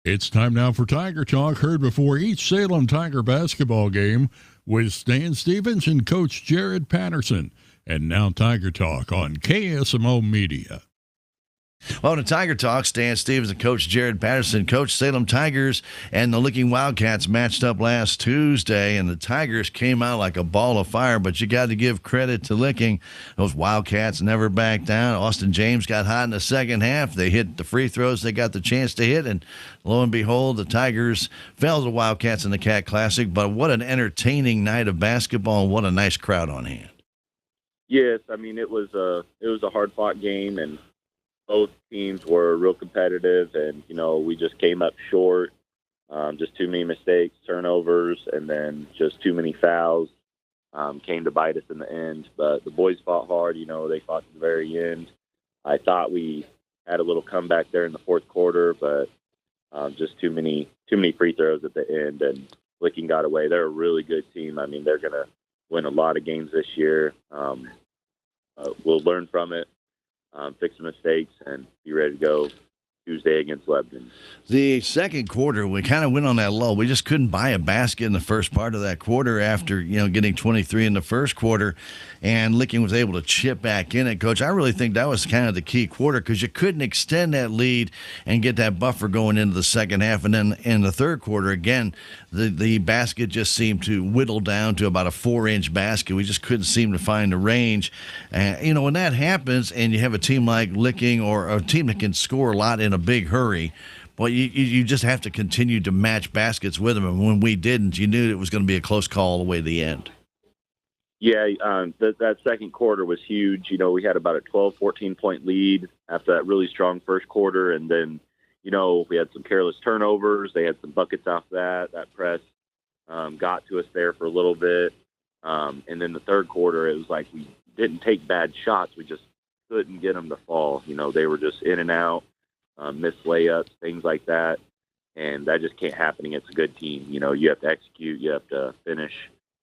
It's time now for Tiger Talk, heard before each Salem Tiger basketball game with Stan Stevens and Coach Jared Patterson. And now Tiger Talk on KSMO Media. Well, to Tiger Talk, Stan Stevens and Coach Jared Patterson. Coach, Salem Tigers and the Licking Wildcats matched up last Tuesday, and the Tigers came out like a ball of fire, but you got to give credit to Licking. Those Wildcats never backed down. Austin James got hot in the second half. They hit the free throws they got the chance to hit, and lo and behold, the Tigers fell to the Wildcats in the Cat Classic. But what an entertaining night of basketball, and what a nice crowd on hand. Yes, I mean, it was a hard-fought game, and both teams were real competitive, and, we just came up short. Just too many mistakes, turnovers, and then just too many fouls came to bite us in the end. But the boys fought hard. They fought to the very end. I thought we had a little comeback there in the fourth quarter, but just too many free throws at the end, and Licking got away. They're a really good team. I mean, they're going to win a lot of games this year. We'll learn from it. Fix the mistakes, and be ready to go Tuesday against Lebanon. The second quarter, we kind of went on that lull. We just couldn't buy a basket in the first part of that quarter after, getting 23 in the first quarter, and Licking was able to chip back in it. Coach, I really think that was kind of the key quarter because you couldn't extend that lead and get that buffer going into the second half. And then in the third quarter, again, the basket just seemed to whittle down to about a 4-inch basket. We just couldn't seem to find the range. When that happens and you have a team like Licking or a team that can score a lot in a big hurry, well, you just have to continue to match baskets with them. And when we didn't, you knew it was going to be a close call all the way to the end. Yeah, that second quarter was huge. We had about a 12, 14-point lead after that really strong first quarter. And then, we had some careless turnovers. They had some buckets off that. That press got to us there for a little bit. And then the third quarter, it was like we didn't take bad shots. We just couldn't get them to fall. They were just in and out, missed layups, things like that. And that just can't happen against a good team. You have to execute. You have to finish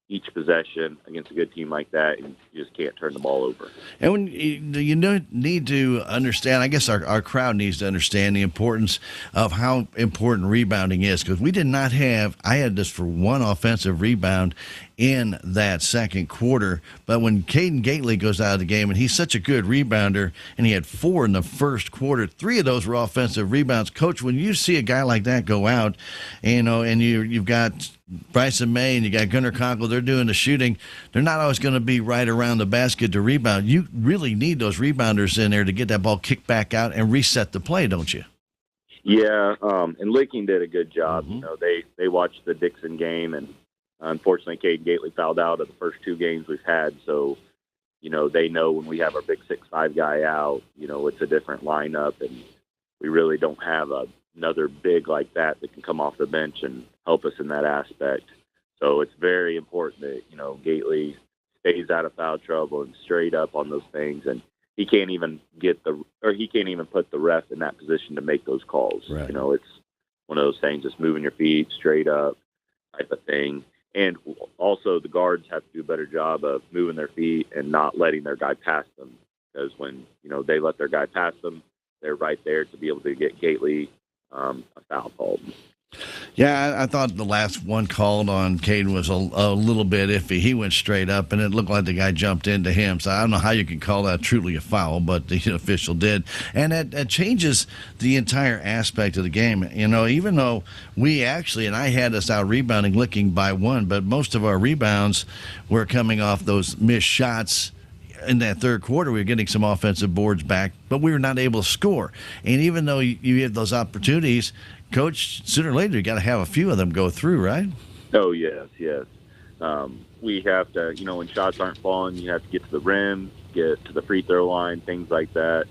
each possession against a good team like that, and you just can't turn the ball over. And when you need to understand, I guess our crowd needs to understand the importance of how important rebounding is, because we did not have, I had this for one offensive rebound in that second quarter, but when Caden Gately goes out of the game, and he's such a good rebounder, and he had 4 in the first quarter, 3 of those were offensive rebounds. Coach, when you see a guy like that go out, and you've got Bryson May and you got Gunnar Conkle, they're doing the shooting, they're not always going to be right around the basket to rebound. You really need those rebounders in there to get that ball kicked back out and reset the play, don't you? Yeah, and Licking did a good job. Mm-hmm. They watched the Dixon game, and unfortunately, Caden Gately fouled out of the first 2 games we've had. So, they know when we have our big 6'5" guy out, it's a different lineup, and we really don't have another big like that can come off the bench and help us in that aspect. So it's very important that, Gately stays out of foul trouble and straight up on those things. And he can't even put the ref in that position to make those calls. Right. It's one of those things, just moving your feet straight up type of thing. And also the guards have to do a better job of moving their feet and not letting their guy pass them. Because when, they let their guy pass them, they're right there to be able to get Gately a foul called. Yeah, I thought the last one called on Caden was a little bit iffy. He went straight up, and it looked like the guy jumped into him. So I don't know how you can call that truly a foul, but the official did. And that changes the entire aspect of the game. Even though we actually, and I had us out rebounding, Licking by 1, but most of our rebounds were coming off those missed shots. In that third quarter, we were getting some offensive boards back, but we were not able to score. And even though you have those opportunities, Coach, sooner or later, you got to have a few of them go through, right? Oh, yes. We have to, when shots aren't falling, you have to get to the rim, get to the free throw line, things like that.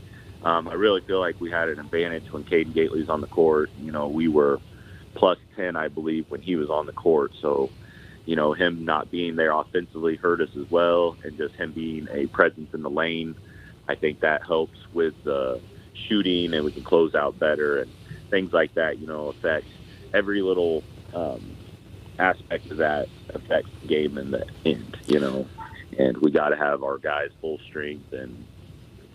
I really feel like we had an advantage when Caden Gately's on the court. We were plus 10, I believe, when he was on the court. So, him not being there offensively hurt us as well, and just him being a presence in the lane, I think that helps with the shooting, and we can close out better and things like that, affect every little aspect of that affects the game in the end, and we got to have our guys full strength and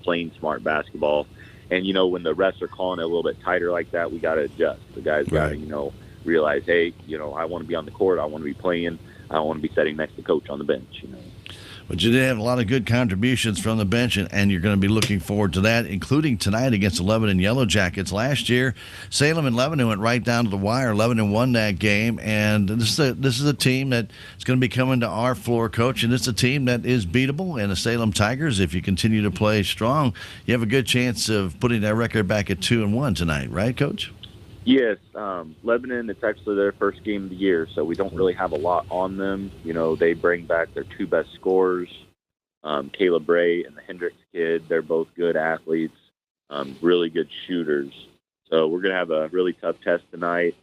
playing smart basketball. And, when the refs are calling it a little bit tighter like that, we got to adjust. The guys got to, realize, hey, I want to be on the court. I want to be playing. I don't want to be sitting next to coach on the bench, But you did have a lot of good contributions from the bench, and you're going to be looking forward to that, including tonight against the Lebanon Yellow Jackets. Last year, Salem and Lebanon went right down to the wire. Lebanon won that game, and this is a team that is going to be coming to our floor, Coach, and it's a team that is beatable. And the Salem Tigers, if you continue to play strong, you have a good chance of putting that record back at 2-1 tonight, right, Coach? Yes, Lebanon, it's actually their first game of the year, so we don't really have a lot on them. They bring back their two best scorers, Caleb Bray and the Hendricks kid. They're both good athletes, really good shooters. So we're going to have a really tough test tonight,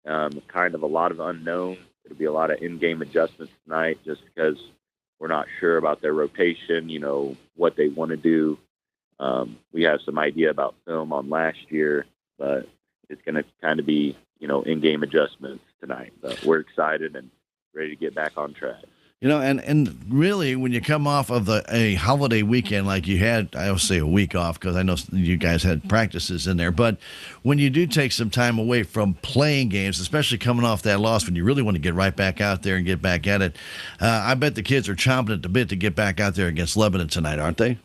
kind of a lot of unknown. It'll be a lot of in-game adjustments tonight just because we're not sure about their rotation, what they want to do. We have some idea about film on last year, but it's going to kind of be, in-game adjustments tonight. But we're excited and ready to get back on track. And really, when you come off of a holiday weekend like you had, I always say a week off because I know you guys had practices in there, but when you do take some time away from playing games, especially coming off that loss, when you really want to get right back out there and get back at it, I bet the kids are chomping at the bit to get back out there against Lebanon tonight, aren't they?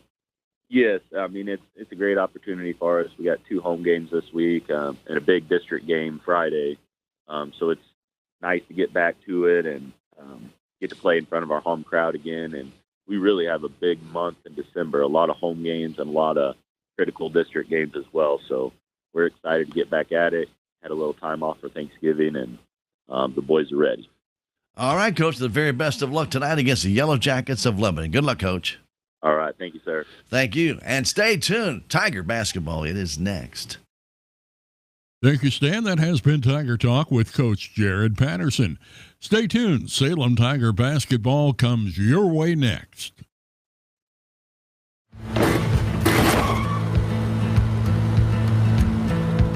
Yes, I mean, it's a great opportunity for us. We got 2 home games this week and a big district game Friday. So it's nice to get back to it and get to play in front of our home crowd again. And we really have a big month in December, a lot of home games and a lot of critical district games as well. So we're excited to get back at it. Had a little time off for Thanksgiving, and the boys are ready. All right, Coach, the very best of luck tonight against the Yellow Jackets of Lebanon. Good luck, Coach. All right. Thank you, sir. Thank you. And stay tuned. Tiger basketball, it is next. Thank you, Stan. That has been Tiger Talk with Coach Jared Patterson. Stay tuned. Salem Tiger basketball comes your way next.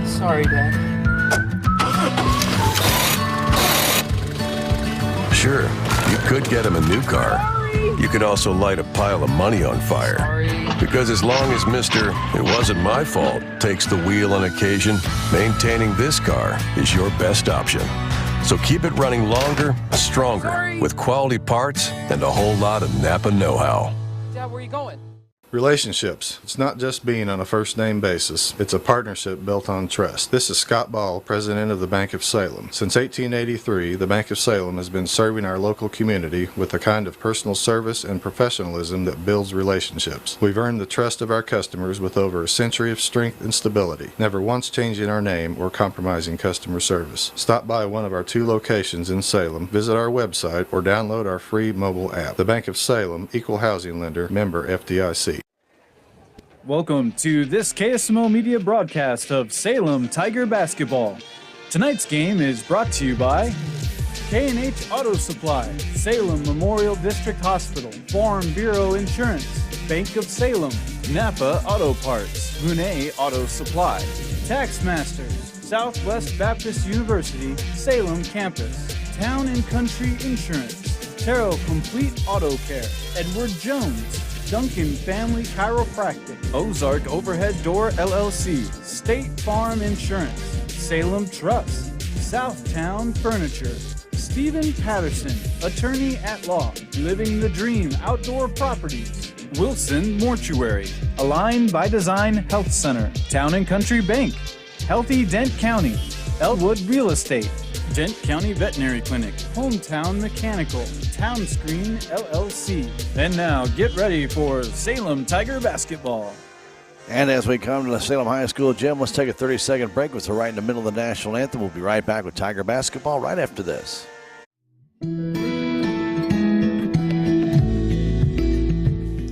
Sorry, Dad. Sure, you could get him a new car. You could also light a pile of money on fire. Because as long as Mr. It wasn't my fault takes the wheel on occasion, maintaining this car is your best option. So keep it running longer, stronger, with quality parts and a whole lot of Napa know-how. Dad, where are you going? Relationships. It's not just being on a first-name basis. It's a partnership built on trust. This is Scott Ball, president of the Bank of Salem. Since 1883, the Bank of Salem has been serving our local community with the kind of personal service and professionalism that builds relationships. We've earned the trust of our customers with over a century of strength and stability, never once changing our name or compromising customer service. Stop by one of our 2 locations in Salem, visit our website, or download our free mobile app. The Bank of Salem, Equal Housing Lender, member FDIC. Welcome to this KSMO media broadcast of Salem Tiger Basketball. Tonight's game is brought to you by K&H Auto Supply, Salem Memorial District Hospital, Farm Bureau Insurance, Bank of Salem, Napa Auto Parts, Boone Auto Supply, Tax Masters, Southwest Baptist University, Salem Campus, Town and Country Insurance, Terrell Complete Auto Care, Edward Jones, Duncan Family Chiropractic, Ozark Overhead Door LLC, State Farm Insurance, Salem Trust, Southtown Furniture, Stephen Patterson, Attorney at Law, Living the Dream Outdoor Properties, Wilson Mortuary, Align by Design Health Center, Town and Country Bank, Healthy Dent County, Elwood Real Estate, Dent County Veterinary Clinic, Hometown Mechanical, Town Screen LLC. And now get ready for Salem Tiger Basketball. And as we come to the Salem High School gym, let's take a 30-second break. We're right in the middle of the national anthem. We'll be right back with Tiger Basketball right after this.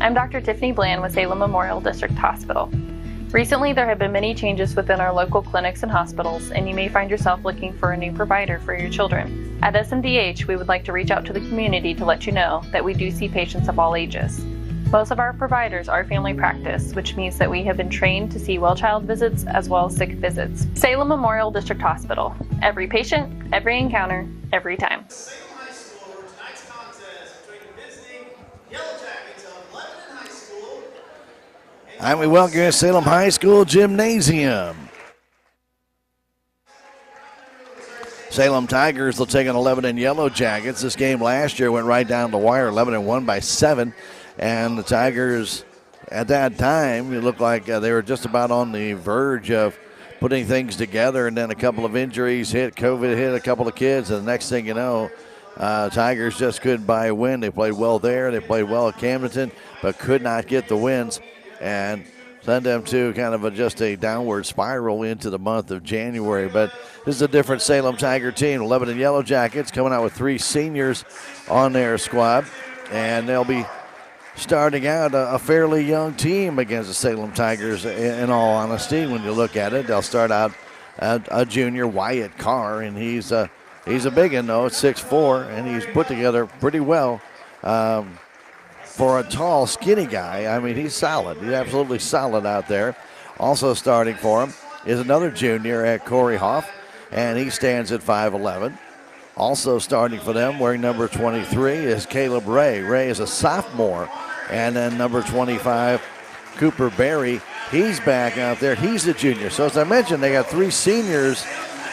I'm Dr. Tiffany Bland with Salem Memorial District Hospital. Recently, there have been many changes within our local clinics and hospitals, and you may find yourself looking for a new provider for your children. At SMDH, we would like to reach out to the community to let you know that we do see patients of all ages. Most of our providers are family practice, which means that we have been trained to see well-child visits as well as sick visits. Salem Memorial District Hospital. Every patient, every encounter, every time. Salem High School for tonight's contest between the visiting Yellow Jackets of Lebanon High School and And we welcome you to Salem High School Gymnasium. Salem Tigers will take on Lebanon Yellow Jackets. This game last year went right down the wire. Lebanon won by 7. And the Tigers, at that time, it looked like they were just about on the verge of putting things together. And then a couple of injuries hit. COVID hit a couple of kids. And the next thing you know, Tigers just couldn't buy a win. They played well there. They played well at Camdenton, but could not get the wins. And send them to kind of just a downward spiral into the month of January. But this is a different Salem Tiger team. Lebanon Yellow Jackets coming out with 3 seniors on their squad. And they'll be starting out a fairly young team against the Salem Tigers, in all honesty. When you look at it, they'll start out a junior, Wyatt Carr, and he's a big one, though, 6'4", and he's put together pretty well. For a tall, skinny guy, I mean, he's solid. He's absolutely solid out there. Also starting for him is another junior at Corey Hoff, and he stands at 5'11". Also starting for them, wearing number 23, is Caleb Ray. Ray is a sophomore. And then number 25, Cooper Berry, he's back out there. He's a junior. So as I mentioned, they got 3 seniors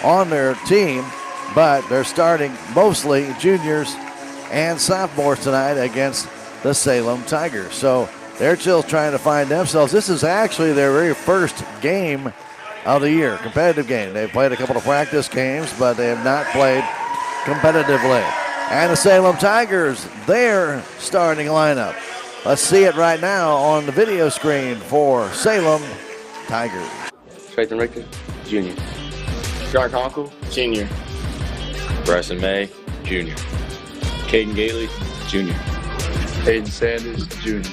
on their team, but they're starting mostly juniors and sophomores tonight against the Salem Tigers. So they're still trying to find themselves. This is actually their very first game of the year, competitive game. They've played a couple of practice games, but they have not played competitively. And the Salem Tigers, their starting lineup. Let's see it right now on the video screen for Salem Tigers. Trayton Richter, junior. John Conkle, senior. Bryson May, junior. Caden Gately, junior. Hayden Sanders, junior.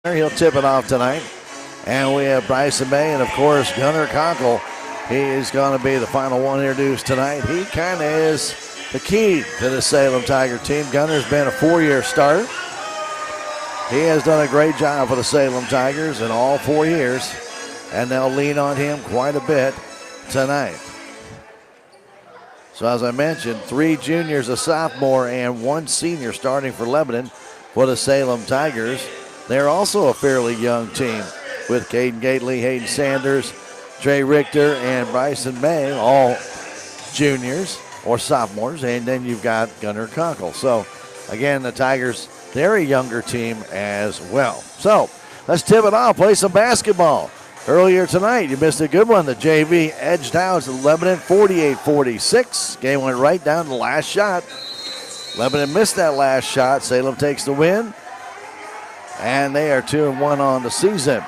He'll tip it off tonight. And we have Bryson May and, of course, Gunnar Conkle. He is going to be the final one introduced tonight. He kind of is the key to the Salem Tiger team. Gunnar's been a 4-year starter. He has done a great job for the Salem Tigers in all 4 years, and they'll lean on him quite a bit tonight. So as I mentioned, 3 juniors, a sophomore, and 1 senior starting for Lebanon for the Salem Tigers. They're also a fairly young team with Caden Gately, Hayden Sanders, Trey Richter, and Bryson May, all juniors or sophomores, and then you've got Gunnar Conkle. So again, the Tigers, they're a younger team as well. So let's tip it off, play some basketball. Earlier tonight, you missed a good one. The JV edged out to Lebanon 48-46. Game went right down to the last shot. Lebanon missed that last shot. Salem takes the win. And they are 2-1 on the season.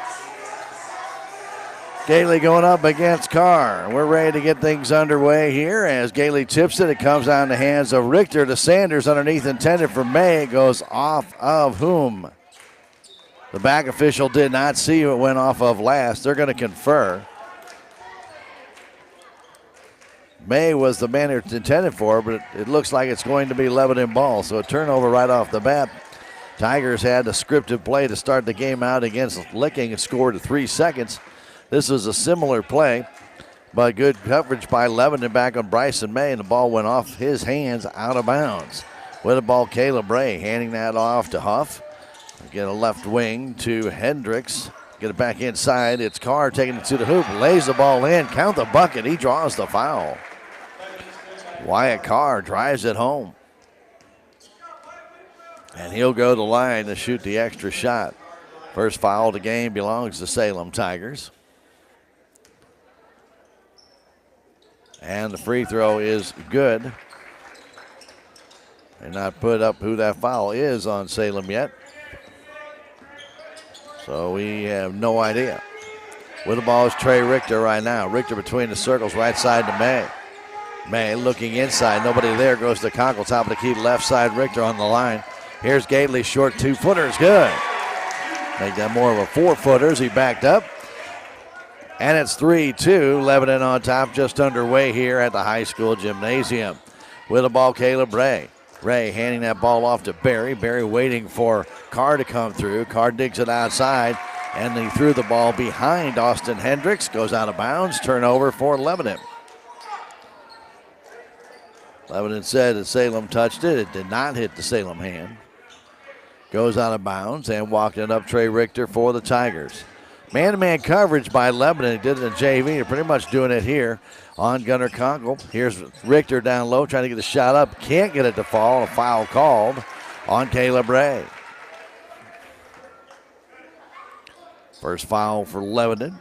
Gately going up against Carr. We're ready to get things underway here as Gately tips it. It comes out in the hands of Richter to Sanders underneath, intended for May. It goes off of whom? The back official did not see who it went off of last. They're going to confer. May was the man it's intended for, but it looks like it's going to be Lebanon ball. So a turnover right off the bat. Tigers had a scripted play to start the game out against Licking and scored in 3 seconds. This was a similar play, but good coverage by Lebanon back on Bryson May, and the ball went off his hands out of bounds. With the ball, Caleb Ray handing that off to Huff. Get a left wing to Hendricks. Get it back inside. It's Carr taking it to the hoop. Lays the ball in. Count the bucket. He draws the foul. Wyatt Carr drives it home. And he'll go to the line to shoot the extra shot. First foul of the game belongs to Salem Tigers. And the free throw is good. They're not put up who that foul is on Salem yet. So we have no idea. With the ball is Trey Richter right now. Richter between the circles, right side to May. May looking inside. Nobody there. Goes to Conkle, top of the key, left side. Richter on the line. Here's Gately, short 2-footer is good. Make that more of a 4-footer as he backed up. And it's 3-2. Lebanon on top, just underway here at the high school gymnasium. With the ball, Caleb Ray. Ray handing that ball off to Barry. Barry waiting for Carr to come through. Carr digs it outside, and he threw the ball behind Austin Hendricks. Goes out of bounds. Turnover for Lebanon. Lebanon said that Salem touched it. It did not hit the Salem hand. Goes out of bounds and walked it up Trey Richter for the Tigers. Man-to-man coverage by Lebanon. He did it in JV. They're pretty much doing it here on Gunnar Conkle. Here's Richter down low trying to get the shot up. Can't get it to fall. A foul called on Caleb Ray. First foul for Lebanon.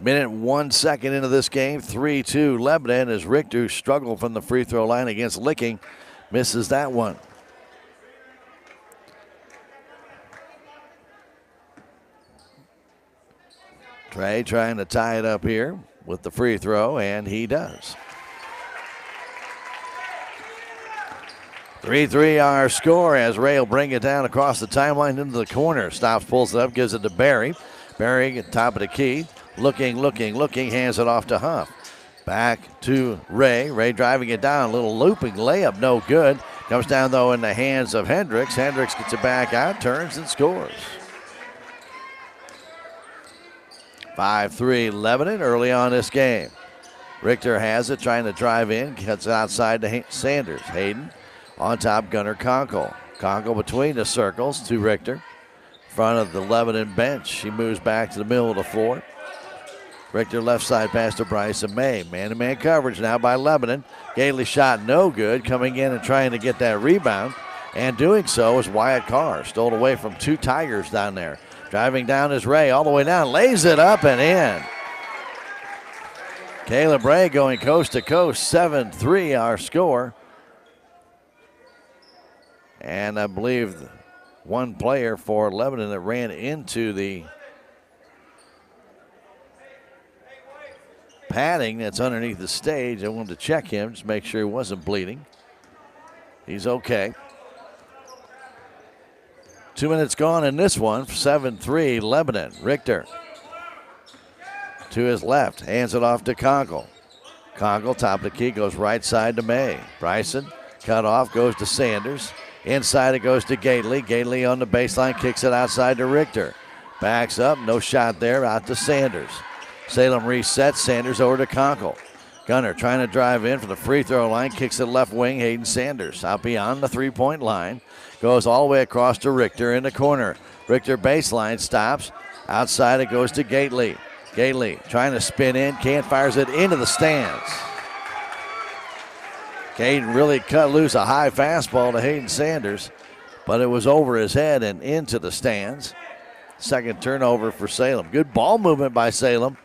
Minute 1 second into this game, 3-2 Lebanon as Richter struggled from the free throw line against Licking. Misses that one. Trey trying to tie it up here with the free throw, and he does. 3-3 our score as Ray will bring it down across the timeline into the corner. Stops, pulls it up, gives it to Barry. Barry at top of the key. Looking, hands it off to Huff. Back to Ray. Ray driving it down. A little looping layup, no good. Comes down, though, in the hands of Hendricks. Hendricks gets it back out, turns and scores. 5-3 Lebanon early on this game. Richter has it, trying to drive in. Cuts it outside to Sanders. Hayden on top, Gunnar Conkle. Conkle between the circles to Richter. Front of the Lebanon bench. She moves back to the middle of the floor. Richter left side pass to Bryson May. Man-to-man coverage now by Lebanon. Gately shot no good, coming in and trying to get that rebound. And doing so is Wyatt Carr. Stole away from two Tigers down there. Driving down is Ray all the way down. Lays it up and in. Caleb Ray going coast to coast. 7-3 our score. And I believe one player for Lebanon that ran into the padding that's underneath the stage. I wanted to check him, just make sure he wasn't bleeding. He's okay. 2 minutes gone in this one. 7-3 Lebanon. Richter to his left, hands it off to Conkle. Conkle, top of the key, goes right side to May. Bryson, cut off, goes to Sanders. Inside it goes to Gately. Gately on the baseline, kicks it outside to Richter. Backs up, no shot there, out to Sanders. Salem resets, Sanders over to Conkle. Gunner trying to drive in for the free throw line, kicks it left wing, Hayden Sanders. Out beyond the three-point line, goes all the way across to Richter in the corner. Richter baseline, stops. Outside it goes to Gately. Gately trying to spin in, can't, fires it into the stands. Caden really cut loose a high fastball to Hayden Sanders, but it was over his head and into the stands. Second turnover for Salem. Good ball movement by Salem.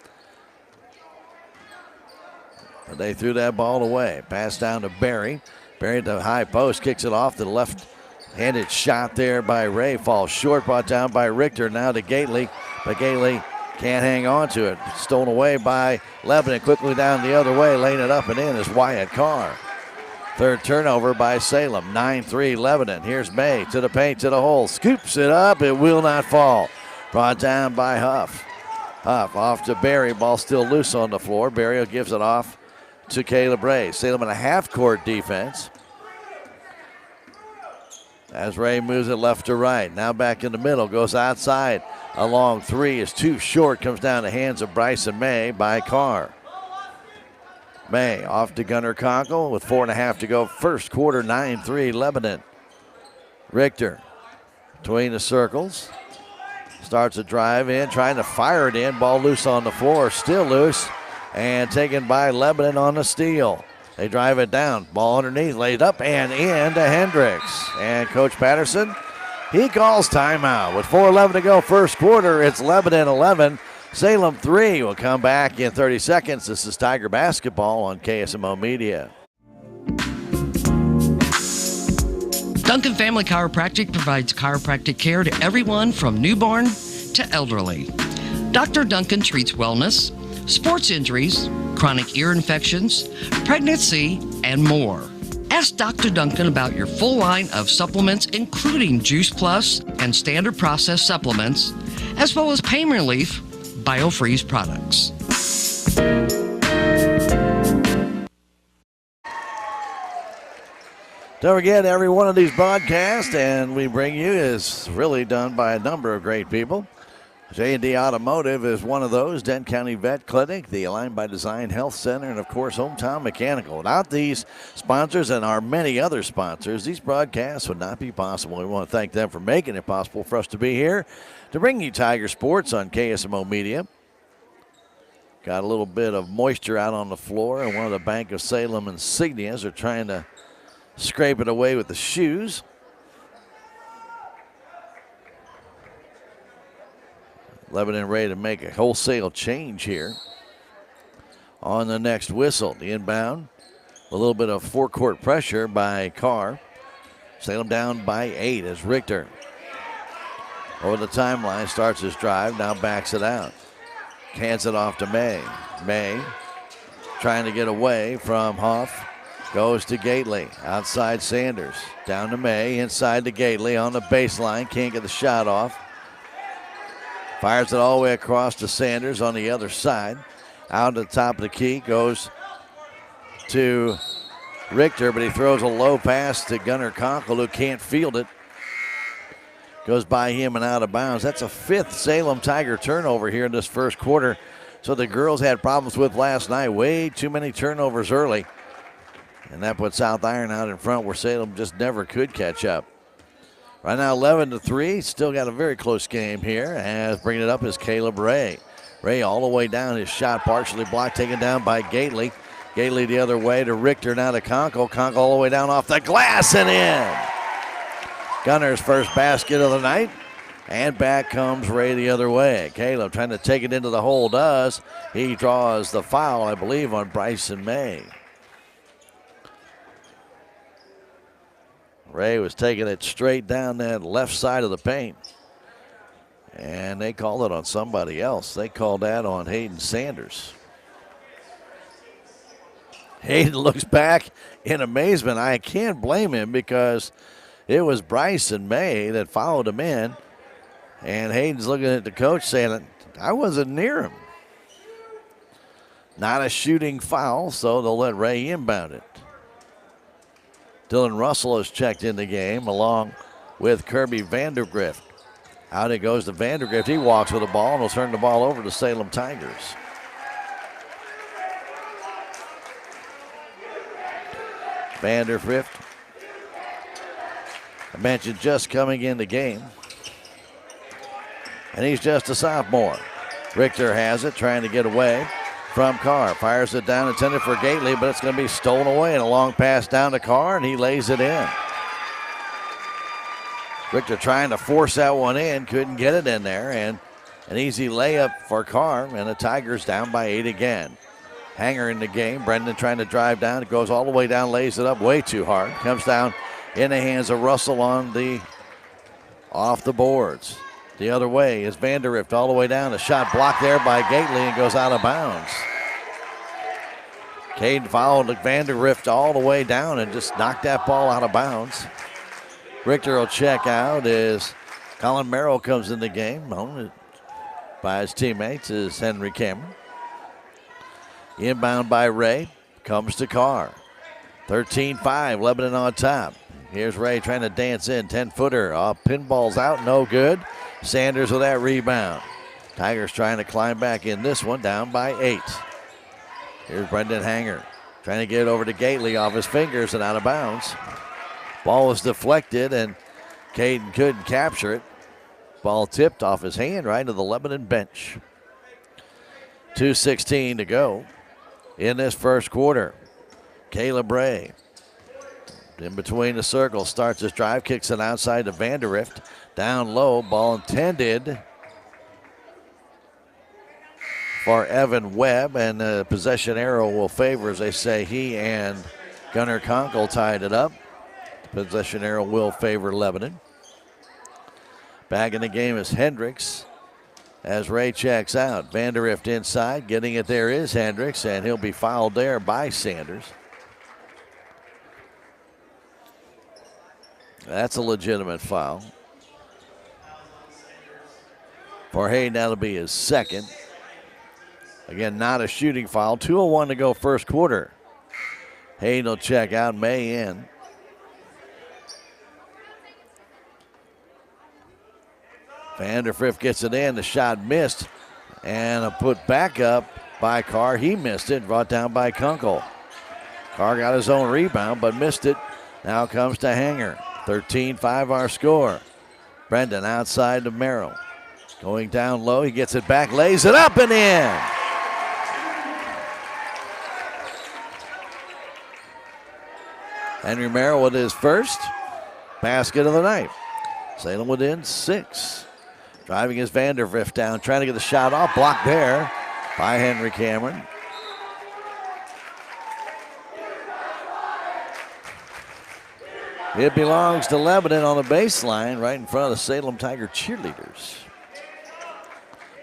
But they threw that ball away. Pass down to Barry. Barry at the high post, kicks it off to the left-handed shot there by Ray. Falls short, brought down by Richter. Now to Gately, but Gately can't hang on to it. Stolen away by Lebanon. Quickly down the other way, laying it up and in is Wyatt Carr. Third turnover by Salem. 9-3 Lebanon. Here's May to the paint, to the hole. Scoops it up. It will not fall. Brought down by Huff. Huff off to Barry. Ball still loose on the floor. Barry gives it off to Caleb Ray. Salem in a half-court defense. As Ray moves it left to right. Now back in the middle. Goes outside. A long three is too short. Comes down the hands of Bryson May by Carr. May off to Gunnar Conkle with 4.5 to go. First quarter, 9-3 Lebanon. Richter between the circles. Starts a drive in, trying to fire it in. Ball loose on the floor, still loose. And taken by Lebanon on the steal. They drive it down. Ball underneath, laid up and in to Hendricks. And Coach Patterson, he calls timeout. With 4:11 to go first quarter, it's Lebanon 11. Salem 3 will come back in 30 seconds. This is Tiger Basketball on KSMO Media. Duncan Family Chiropractic provides chiropractic care to everyone from newborn to elderly. Dr. Duncan treats wellness, sports injuries, chronic ear infections, pregnancy, and more. Ask Dr. Duncan about your full line of supplements, including Juice Plus and standard processed supplements, as well as pain relief BioFreeze products. Don't forget, every one of these broadcasts, and we bring you, is really done by a number of great people. J&D Automotive is one of those. Dent County Vet Clinic, the Aligned by Design Health Center, and, of course, Hometown Mechanical. Without these sponsors and our many other sponsors, these broadcasts would not be possible. We want to thank them for making it possible for us to be here to bring you Tiger Sports on KSMO Media. Got a little bit of moisture out on the floor, and one of the Bank of Salem insignias are trying to scrape it away with the shoes. Lebanon ready to make a wholesale change here on the next whistle. The inbound, a little bit of forecourt pressure by Carr. Salem down by 8 as Richter over the timeline starts his drive, now backs it out. Hands it off to May. May trying to get away from Hoff. Goes to Gately. Outside Sanders. Down to May. Inside to Gately on the baseline. Can't get the shot off. Fires it all the way across to Sanders on the other side. Out to the top of the key. Goes to Richter, but he throws a low pass to Gunnar Conkle, who can't field it. Goes by him and out of bounds. That's a 5th Salem Tiger turnover here in this first quarter. So the girls had problems with last night. Way too many turnovers early. And that put South Iron out in front where Salem just never could catch up. Right now 11-3. Still got a very close game here. As bringing it up is Caleb Ray. Ray all the way down. His shot partially blocked, taken down by Gately. Gately the other way to Richter, now to Conkle. Conkle all the way down off the glass and in. Gunner's first basket of the night. And back comes Ray the other way. Caleb trying to take it into the hole does. He draws the foul, I believe, on Bryson May. Ray was taking it straight down that left side of the paint. And they called it on somebody else. They called that on Hayden Sanders. Hayden looks back in amazement. I can't blame him because it was Bryson May that followed him in. And Hayden's looking at the coach saying, I wasn't near him. Not a shooting foul, so they'll let Ray inbound it. Dylan Russell has checked in the game along with Kirby Vandergrift. Out it goes to Vandergrift. He walks with the ball and will turn the ball over to Salem Tigers. Vandergrift, I mentioned, just coming in the game. And he's just a sophomore. Richter has it, trying to get away from Carr. Fires it down, intended for Gately, but it's going to be stolen away. And a long pass down to Carr, and he lays it in. Richter trying to force that one in, couldn't get it in there. And an easy layup for Carr, and the Tigers down by 8 again. Hanger in the game. Brendan trying to drive down. It goes all the way down, lays it up way too hard. Comes down in the hands of Russell off the boards. The other way is Vandergrift all the way down. The shot blocked there by Gately and goes out of bounds. Caden followed Vandergrift all the way down and just knocked that ball out of bounds. Richter will check out as Colin Merrill comes in the game. Owned by his teammates is Henry Cameron. Inbound by Ray. Comes to Carr. 13-5, Lebanon on top. Here's Ray trying to dance in. 10-footer. Pinball's out, no good. Sanders with that rebound. Tigers trying to climb back in this one, down by 8. Here's Brendan Hanger trying to get it over to Gately off his fingers and out of bounds. Ball was deflected and Caden couldn't capture it. Ball tipped off his hand right into the Lebanon bench. 2:16 to go in this first quarter. Caleb Ray in between the circles, starts his drive, kicks it outside to Vandergrift. Down low, ball intended for Evan Webb, and the possession arrow will favor, as they say, he and Gunnar Conkle tied it up. The possession arrow will favor Lebanon. Back in the game is Hendricks as Ray checks out. Vandergrift inside, getting it there is Hendricks, and he'll be fouled there by Sanders. That's a legitimate foul. For Hayden, that'll be his second. Again, not a shooting foul. 2:01 to go first quarter. Hayden will check out, May in. Vanderfrift gets it in. The shot missed. And a put back up by Carr. He missed it. Brought down by Kunkel. Carr got his own rebound but missed it. Now comes to Hanger. 13-5 our score. Brendan outside to Merrill. Going down low. He gets it back. Lays it up and in. Henry Merrill with his first basket of the night. Salem within 6. Driving his Vandergrift down, trying to get the shot off. Blocked there by Henry Cameron. It belongs to Lebanon on the baseline, right in front of the Salem Tiger cheerleaders.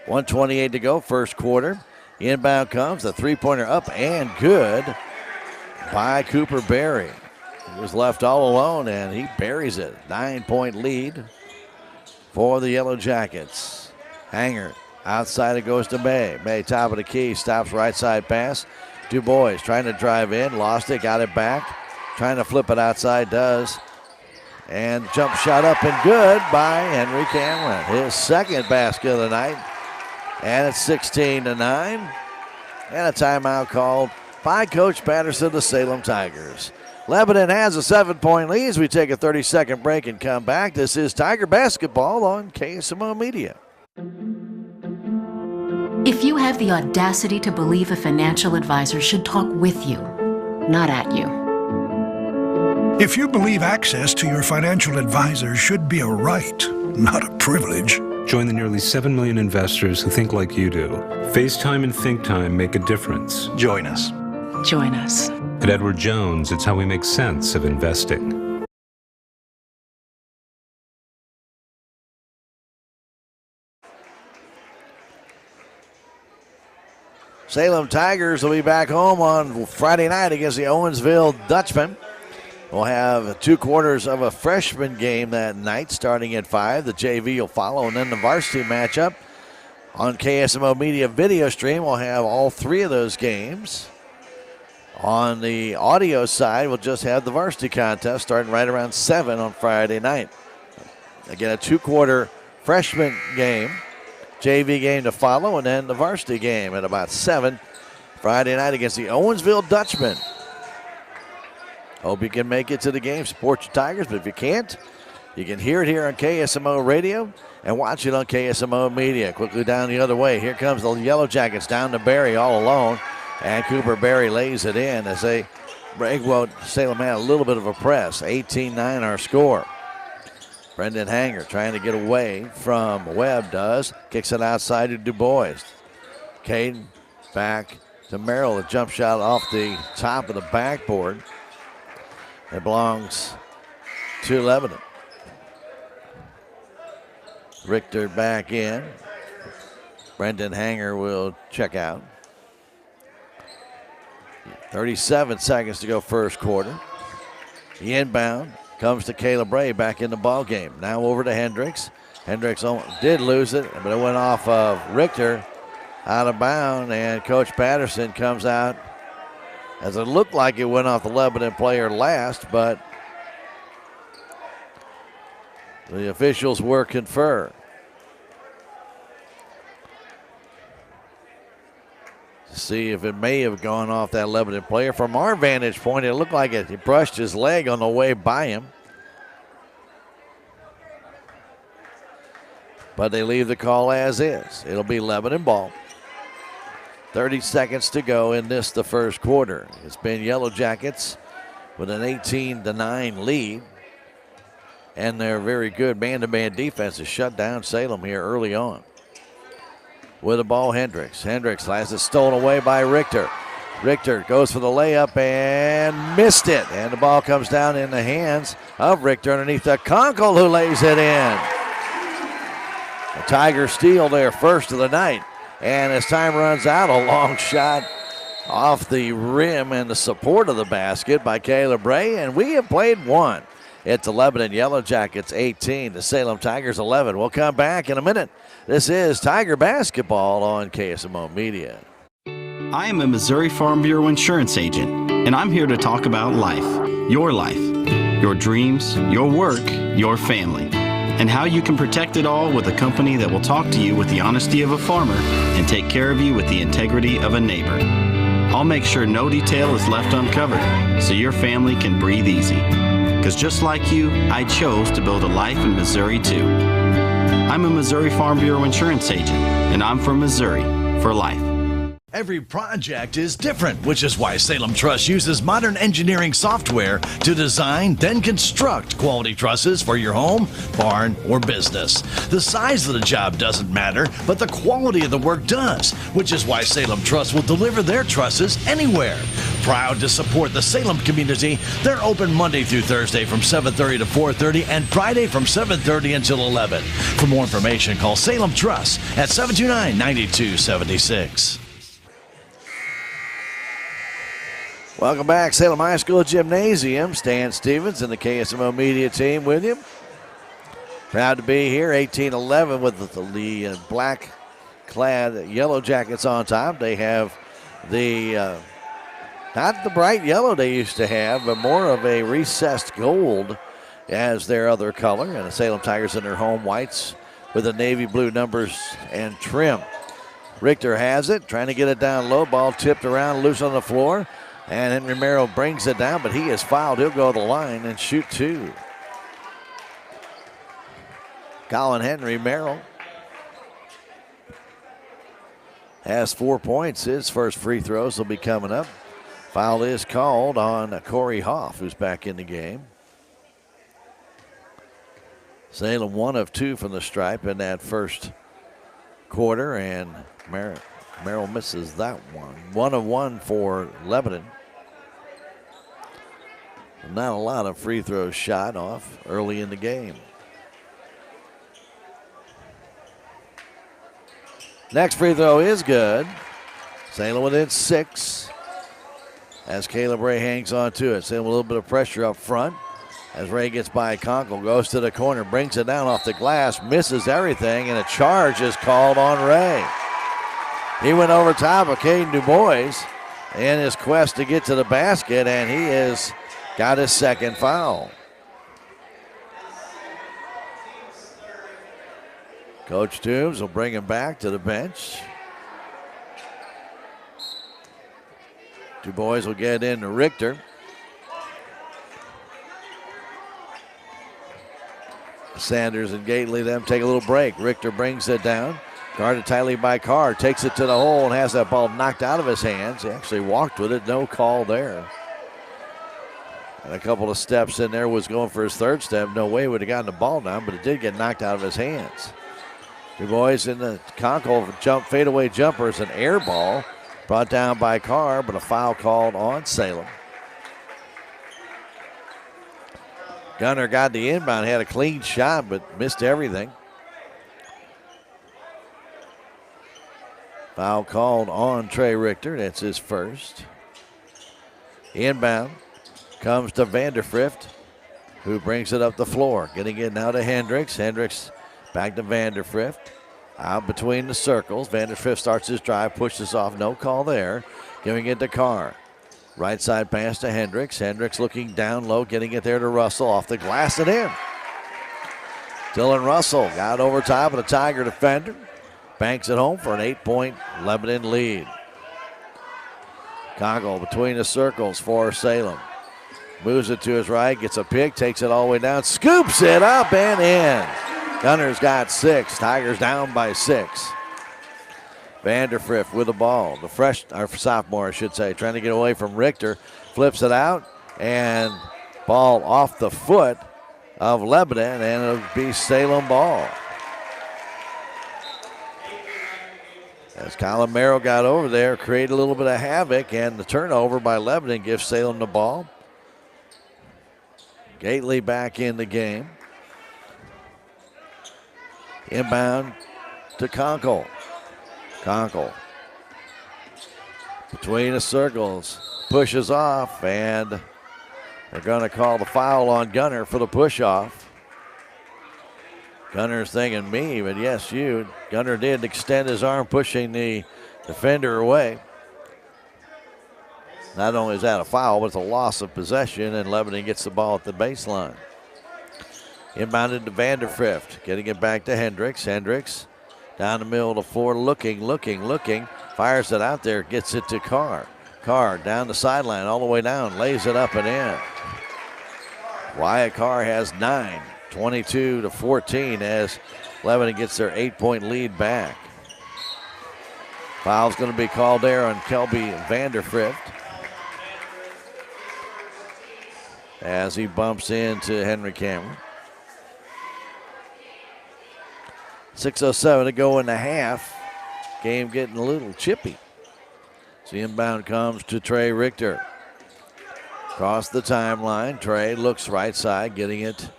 1:28 to go, first quarter. Inbound comes, the three-pointer up and good by Cooper Berry. He was left all alone, and he buries it. 9-point lead for the Yellow Jackets. Hanger outside, it goes to May. May, top of the key, stops right side pass. Du Bois trying to drive in, lost it, got it back. Trying to flip it outside, does. And jump shot up and good by Henry Cameron. His second basket of the night. And it's 16-9. And a timeout called by Coach Patterson, the Salem Tigers. Lebanon has a 7-point lead as we take a 30-second break and come back. This is Tiger Basketball on KSMO Media. If you have the audacity to believe a financial advisor should talk with you, not at you. If you believe access to your financial advisor should be a right, not a privilege. Join the nearly 7 million investors who think like you do. FaceTime and Think Time make a difference. Join us. Join us. At Edward Jones, it's how we make sense of investing. Salem Tigers will be back home on Friday night against the Owensville Dutchmen. We'll have 2 quarters of a freshman game that night starting at 5. The JV will follow, and then the varsity matchup on KSMO Media video stream. We'll have all 3 of those games. On the audio side, we'll just have the varsity contest starting right around 7 on Friday night. Again, a 2-quarter freshman game, JV game to follow, and then the varsity game at about 7 Friday night against the Owensville Dutchmen. Hope you can make it to the game, support your Tigers, but if you can't, you can hear it here on KSMO Radio and watch it on KSMO Media. Quickly down the other way, here comes the Yellow Jackets down to Berry all alone. And Cooper Berry lays it in as they break. Well, Salem had a little bit of a press. 18-9 our score. Brendan Hanger trying to get away from Webb does. Kicks it outside to Du Bois. Caden back to Merrill. A jump shot off the top of the backboard. It belongs to Lebanon. Richter back in. Brendan Hanger will check out. 37 seconds to go first quarter. The inbound comes to Caleb Ray back in the ball game. Now over to Hendricks. Hendricks did lose it, but it went off of Richter out of bounds, and Coach Patterson comes out as it looked like it went off the Lebanon player last, but the officials were conferred. See if it may have gone off that Lebanon player. From our vantage point, it looked like he brushed his leg on the way by him. But they leave the call as is. It'll be Lebanon ball. 30 seconds to go in this, the first quarter. It's been Yellow Jackets with an 18-9 lead. And their very good man-to-man defense has shut down Salem here early on. With the ball, Hendricks. Hendricks has it stolen away by Richter. Richter goes for the layup and missed it. And the ball comes down in the hands of Richter underneath the Conkle, who lays it in. The Tigers steal their first of the night. And as time runs out, a long shot off the rim and the support of the basket by Caleb Ray. And we have played one. It's the Lebanon Yellow Jackets 18, the Salem Tigers 11. We'll come back in a minute. This is Tiger Basketball on KSMO Media. I am a Missouri Farm Bureau insurance agent, and I'm here to talk about life, your dreams, your work, your family. and how you can protect it all with a company that will talk to you with the honesty of a farmer and take care of you with the integrity of a neighbor. I'll make sure no detail is left uncovered so your family can breathe easy. Because just like you, I chose to build a life in Missouri too. I'm a Missouri Farm Bureau insurance agent, and I'm from Missouri for life. Every project is different, which is why Salem Truss uses modern engineering software to design, then construct quality trusses for your home, barn, or business. The size of the job doesn't matter, but the quality of the work does, which is why Salem Truss will deliver their trusses anywhere. Proud to support the Salem community, they're open Monday through Thursday from 7:30 to 4:30 and Friday from 7:30 until 11. For more information, call Salem Truss at 729-9276. Welcome back, Salem High School Gymnasium. Stan Stevens and the KSMO media team with you. Proud to be here, 18-11 with the black-clad Yellow Jackets on top. They have the, not the bright yellow they used to have, but more of a recessed gold as their other color. And the Salem Tigers in their home whites with the navy blue numbers and trim. Richter has it, trying to get it down low. Ball tipped around, loose on the floor. And Henry Merrill brings it down, but he is fouled. He'll go to the line and shoot two. Colin Henry Merrill has 4 points. His first free throws will be coming up. Foul is called on Corey Hoff, who's back in the game. Salem 1 of 2 from the stripe in that first quarter, and Merrill misses that one. 1 of 1 for Lebanon. Not a lot of free throws shot off early in the game. Next free throw is good. Salem within 6 as Caleb Ray hangs on to it. Salem a little bit of pressure up front as Ray gets by Conkle, goes to the corner, brings it down off the glass, misses everything, and a charge is called on Ray. He went over top of Caden DuBois in his quest to get to the basket, and he has got his second foul. Coach Toombs will bring him back to the bench. DuBois will get into Richter. Sanders and Gately, them take a little break. Richter brings it down. Guarded tightly by Carr. Takes it to the hole and has that ball knocked out of his hands. He actually walked with it. No call there. And a couple of steps in there, was going for his third step. No way would have gotten the ball down, but it did get knocked out of his hands. DuBois in the Conkle fadeaway jumper is an air ball. Brought down by Carr, but a foul called on Salem. Gunner got the inbound, had a clean shot, but missed everything. Foul called on Trey Richter. That's his first. Inbound comes to Vanderfrift, who brings it up the floor. Getting it now to Hendricks. Hendricks back to Vanderfrift. Out between the circles. Vanderfrift starts his drive, pushes off. No call there. Giving it to Carr. Right side pass to Hendricks. Hendricks looking down low, getting it there to Russell. Off the glass and in. Dylan Russell got over top of the Tiger defender. Banks it home for an 8-point Lebanon lead. Conkle between the circles for Salem. Moves it to his right, gets a pick, takes it all the way down, scoops it up and in. Gunner's got 6. Tigers down by 6. Vanderfrift with the ball. The sophomore, I should say, trying to get away from Richter. Flips it out, and ball off the foot of Lebanon, and it'll be Salem ball. As Colin Merrill got over there, created a little bit of havoc, and the turnover by Lebanon gives Salem the ball. Gately back in the game. Inbound to Conkle. Conkle between the circles, pushes off, and they're going to call the foul on Gunner for the push-off. Gunner's thinking me, but yes, you. Gunner did extend his arm, pushing the defender away. Not only is that a foul, but it's a loss of possession, and Lebanon gets the ball at the baseline. Inbounded to Vanderfrift. Getting it back to Hendricks. Hendricks down the middle of the floor, looking. Fires it out there, gets it to Carr. Carr down the sideline, all the way down, lays it up and in. Wyatt Carr has 9, 22-14 as Lebanon gets their 8-point lead back. Foul's going to be called there on Kelby Vanderfrift as he bumps into Henry Cameron. 6:07 to go in the half. Game getting a little chippy. The inbound comes to Trey Richter. Across the timeline, Trey looks right side, getting it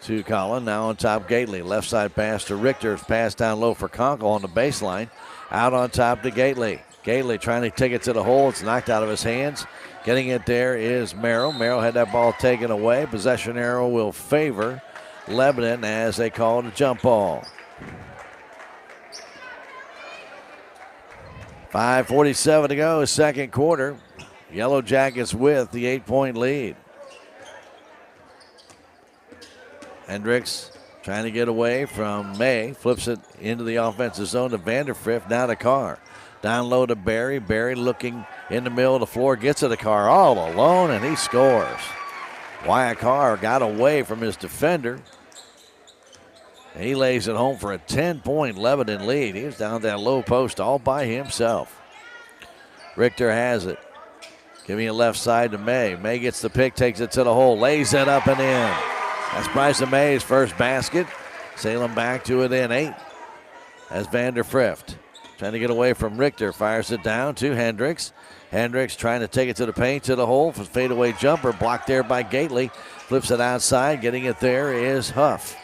to Collin. Now on top, Gately. Left side pass to Richter. Pass down low for Conkle on the baseline. Out on top to Gately. Gately trying to take it to the hole. It's knocked out of his hands. Getting it there is Merrill. Merrill had that ball taken away. Possession arrow will favor Lebanon as they call it a jump ball. 5:47 to go, second quarter. Yellow Jackets with the 8-point lead. Hendricks trying to get away from May. Flips it into the offensive zone to Vanderfrift. Now to Carr. Down low to Barry. Barry looking in the middle of the floor. Gets it to Carr all alone, and he scores. Wyatt Carr got away from his defender. He lays it home for a 10-point Lebanon lead. He was down that low post all by himself. Richter has it. Giving it left side to May. May gets the pick, takes it to the hole, lays it up and in. That's Bryson May's first basket. Salem back to it in 8. As Vanderfrift trying to get away from Richter. Fires it down to Hendricks. Hendricks trying to take it to the paint, to the hole for fadeaway jumper. Blocked there by Gately. Flips it outside. Getting it there is Huff.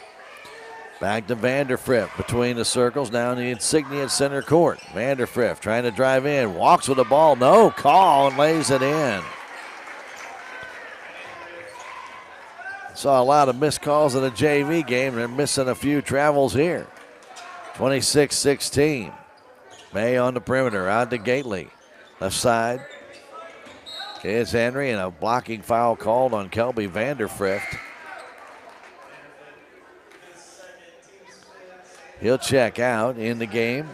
Back to Vanderfrift between the circles, now in the Insignia center court. Vanderfrift trying to drive in, walks with the ball, no call, and lays it in. Saw a lot of missed calls in the JV game. They're missing a few travels here. 26-16. May on the perimeter, out to Gately. Left side. It's Henry, and a blocking foul called on Kelby Vanderfrift. He'll check out in the game.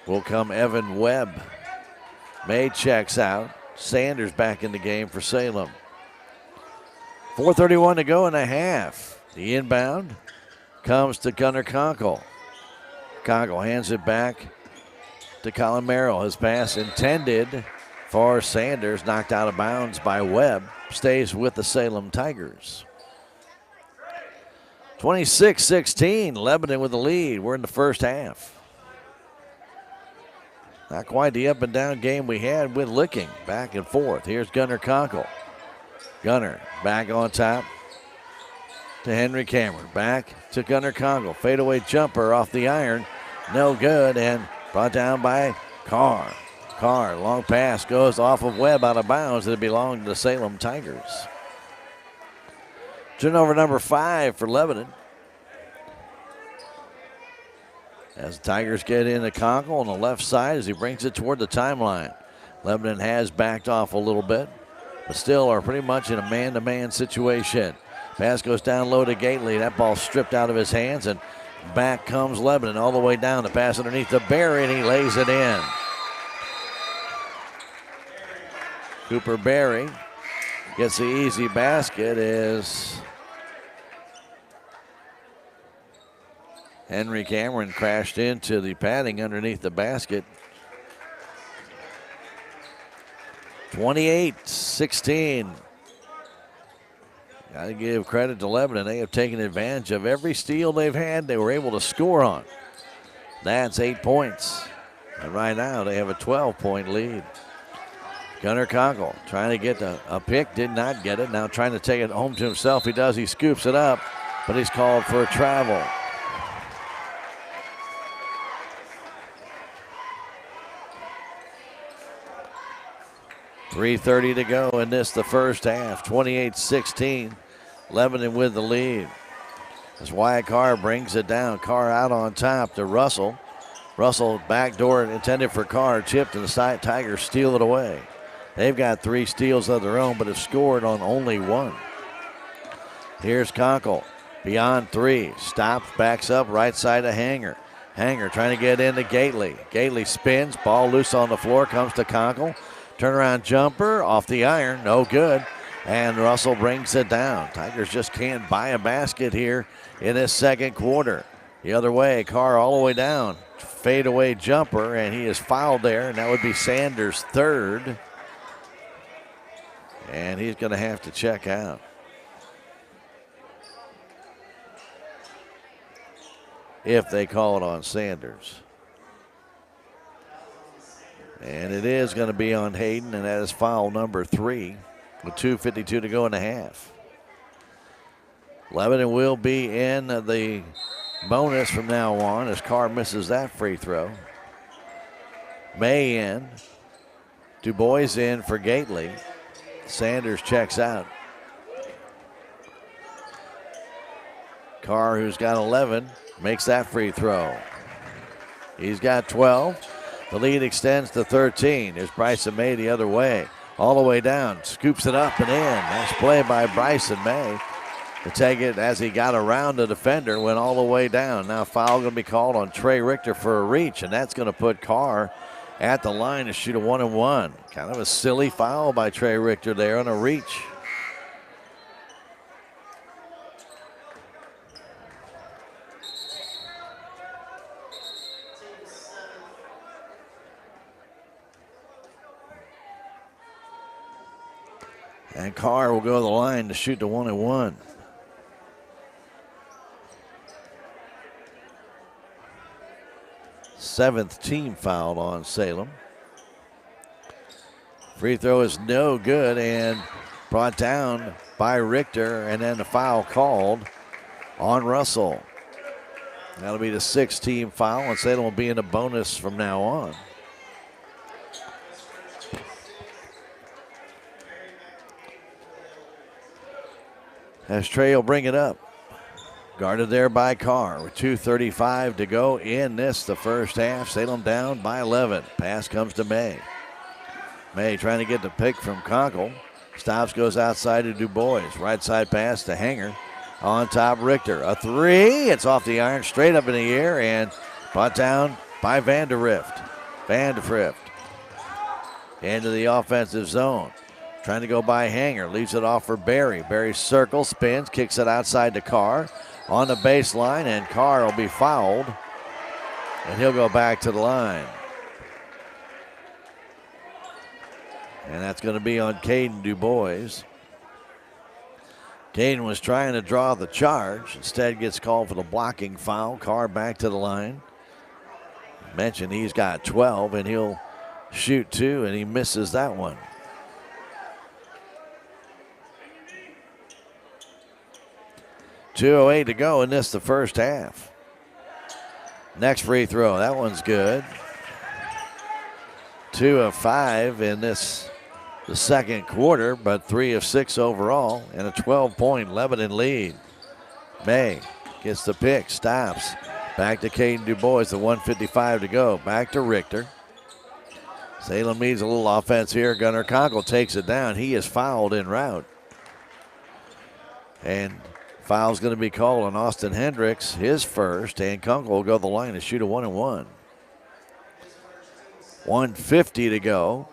Will come Evan Webb. May checks out. Sanders back in the game for Salem. 4:31 to go in the half. The inbound comes to Gunnar Conkle. Conkle hands it back to Colin Merrill. His pass intended for Sanders, knocked out of bounds by Webb. Stays with the Salem Tigers. 26-16, Lebanon with the lead. We're in the first half. Not quite the up and down game we had with Licking. Back and forth. Here's Gunnar Conkle. Gunnar back on top to Henry Cameron. Back to Gunnar Conkle. Fadeaway jumper off the iron. No good, and brought down by Carr. Carr, long pass goes off of Webb out of bounds. It belonged to the Salem Tigers. Turnover number 5 for Lebanon. As the Tigers get into Conkle on the left side as he brings it toward the timeline. Lebanon has backed off a little bit, but still are pretty much in a man-to-man situation. Pass goes down low to Gately. That ball stripped out of his hands, and back comes Lebanon all the way down. The pass underneath the Barry, and he lays it in. Cooper Barry gets the easy basket as Henry Cameron crashed into the padding underneath the basket. 28-16. Got to give credit to Lebanon. They have taken advantage of every steal they've had. They were able to score on. That's 8 points. And right now they have a 12-point lead. Gunnar Conkle trying to get a pick, did not get it. Now trying to take it home to himself. He does. He scoops it up, but he's called for a travel. .330 to go in this, the first half. 28-16. Lebanon with the lead. As Wyatt Carr brings it down. Carr out on top to Russell. Russell backdoor intended for Carr. Chipped, and the side Tigers steal it away. They've got 3 steals of their own, but have scored on only 1. Here's Conkle. Beyond 3. Stops, backs up, right side of Hanger. Hanger trying to get into Gately. Gately spins, ball loose on the floor, comes to Conkle. Turnaround jumper off the iron, no good. And Russell brings it down. Tigers just can't buy a basket here in this second quarter. The other way, Carr all the way down. Fadeaway jumper, and he is fouled there, and that would be Sanders' 3rd. And he's going to have to check out. If they call it on Sanders. And it is going to be on Hayden, and that is foul number 3 with 2:52 to go in the half. Lebanon will be in the bonus from now on as Carr misses that free throw. May in. Du Bois in for Gately. Sanders checks out. Carr, who's got 11, makes that free throw. He's got 12. The lead extends to 13. There's Bryson May the other way. All the way down. Scoops it up and in. Nice play by Bryson May to take it as he got around the defender, went all the way down. Now foul going to be called on Trey Richter for a reach, and that's going to put Carr at the line to shoot a 1-and-1. Kind of a silly foul by Trey Richter there on a reach. And Carr will go to the line to shoot the 1-and-1. Seventh team foul on Salem. Free throw is no good and brought down by Richter, and then the foul called on Russell. That'll be the 6th team foul, and Salem will be in a bonus from now on. As Trey will bring it up. Guarded there by Carr with 2:35 to go in this, the first half. Salem down by 11. Pass comes to May. May trying to get the pick from Conkle. Stops, goes outside to Du Bois. Right side pass to Hanger. On top, Richter. A 3. It's off the iron, straight up in the air, and brought down by Vanderrift. Into the offensive zone. Trying to go by Hanger. Leaves it off for Barry. Barry circles, spins, kicks it outside to Carr. On the baseline, and Carr will be fouled. And he'll go back to the line. And that's going to be on Caden Du Bois. Caden was trying to draw the charge. Instead gets called for the blocking foul. Carr back to the line. Mentioned he's got 12, and he'll shoot 2, and he misses that one. .208 to go in this, the first half. Next free throw, that one's good. 2 of 5 in this, the second quarter, but 3 of 6 overall, and a 12-point Lebanon lead. May gets the pick, stops. Back to Caden Du Bois, the 1:55 to go. Back to Richter. Salem needs a little offense here. Gunnar Conkle takes it down. He is fouled en route. And foul's going to be called on Austin Hendricks, his first, and Conkle will go to the line to shoot a 1-and-1. 1:50 to go.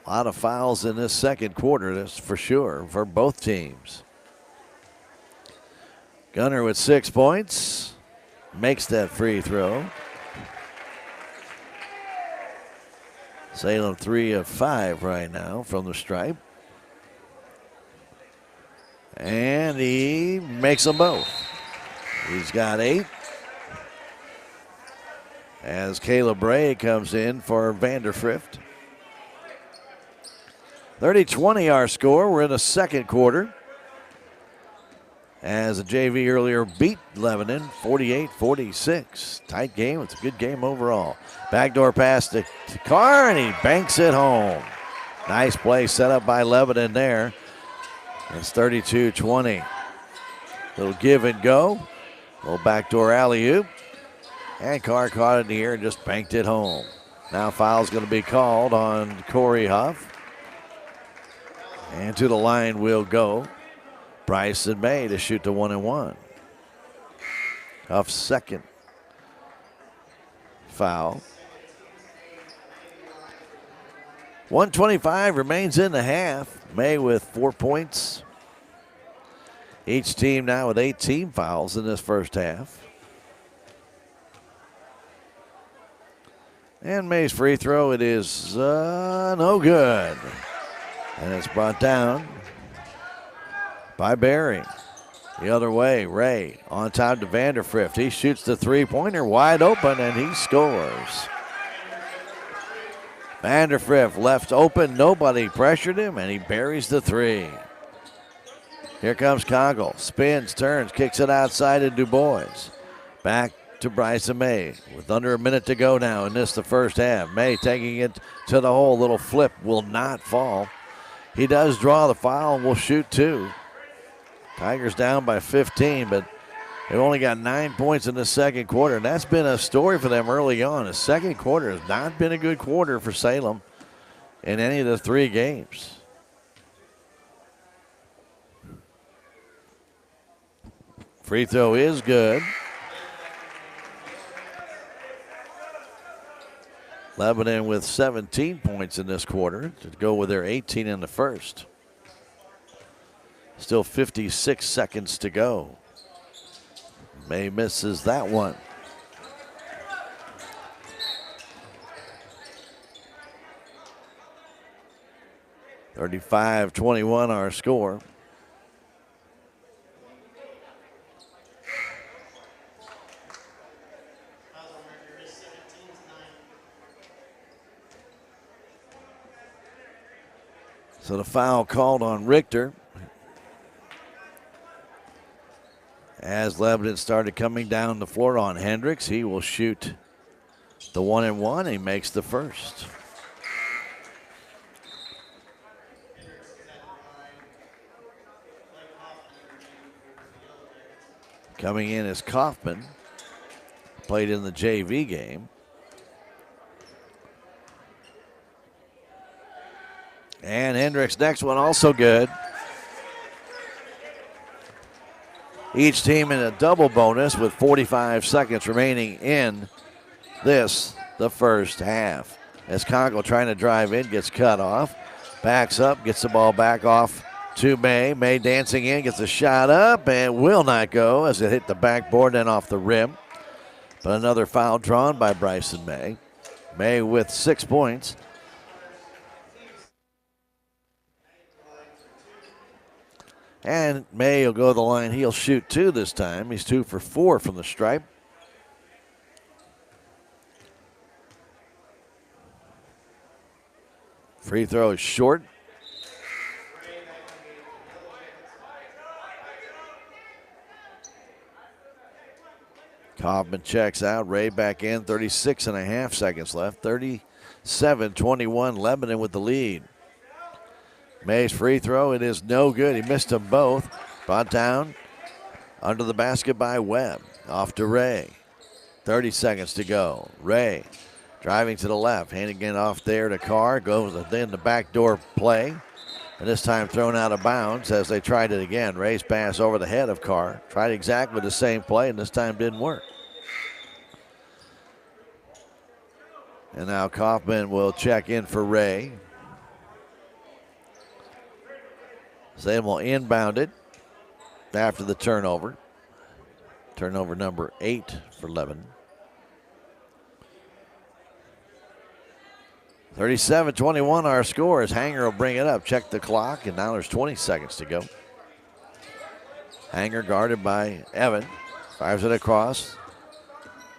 A lot of fouls in this second quarter, that's for sure, for both teams. Gunnar with 6 points, makes that free throw. Salem 3 of 5 right now from the stripe. And he makes them both. He's got 8. As Caleb Ray comes in for Vanderfrift. 30-20 our score. We're in the second quarter. As the JV earlier beat Lebanon 48-46. Tight game. It's a good game overall. Backdoor pass to Carr, and he banks it home. Nice play set up by Lebanon there. It's 32-20. Little give and go. Little backdoor alley-oop. And Carr caught it in the air and just banked it home. Now foul's going to be called on Corey Huff. And to the line will go Bryson May to shoot the 1-and-1. Huff's second foul. 1:25 remains in the half. May with 4 points. Each team now with 18 fouls in this first half. And May's free throw, it is no good. And it's brought down by Barry. The other way, Ray on top to Vanderfrift. He shoots the three-pointer wide open, and he scores. Vanderfrift left open, nobody pressured him, and he buries the three. Here comes Conkle, spins, turns, kicks it outside to DuBois. Back to Bryson May with under a minute to go now in this, the first half. May taking it to the hole, little flip, will not fall. He does draw the foul and will shoot two. Tigers down by 15, but they've only got 9 points in the second quarter, and that's been a story for them early on. The second quarter has not been a good quarter for Salem in any of the three games. Free throw is good. Lebanon with 17 points in this quarter to go with their 18 in the first. Still 56 seconds to go. May misses that one. (35-21) our score. So the foul called on Richter as Lebanon started coming down the floor on Hendricks. He will shoot the 1-and-1. He makes the first. Coming in is Kaufman, played in the JV game. And Hendricks' next one also good. Each team in a double bonus with 45 seconds remaining in this, the first half. As Conkle trying to drive in, gets cut off. Backs up, gets the ball back off to May. May dancing in, gets a shot up and will not go as it hit the backboard and off the rim. But another foul drawn by Bryson May. May with 6 points. And May will go to the line. He'll shoot two this time. He's 2 for 4 from the stripe. Free throw is short. Kaufman checks out. Ray back in. 36.5 seconds left. 37-21. Lebanon with the lead. May's free throw, it is no good. He missed them both. Brought down under the basket by Webb. Off to Ray. 30 seconds to go. Ray driving to the left. Handing it off there to Carr. Goes in the backdoor play. And this time thrown out of bounds as they tried it again. Ray's pass over the head of Carr. Tried exactly the same play and this time didn't work. And now Kaufman will check in for Ray. Salem will inbound it after the turnover. Turnover number 8 for Lebanon. 37-21 our score as Hanger will bring it up. Check the clock, and now there's 20 seconds to go. Hanger guarded by Evan. Fires it across.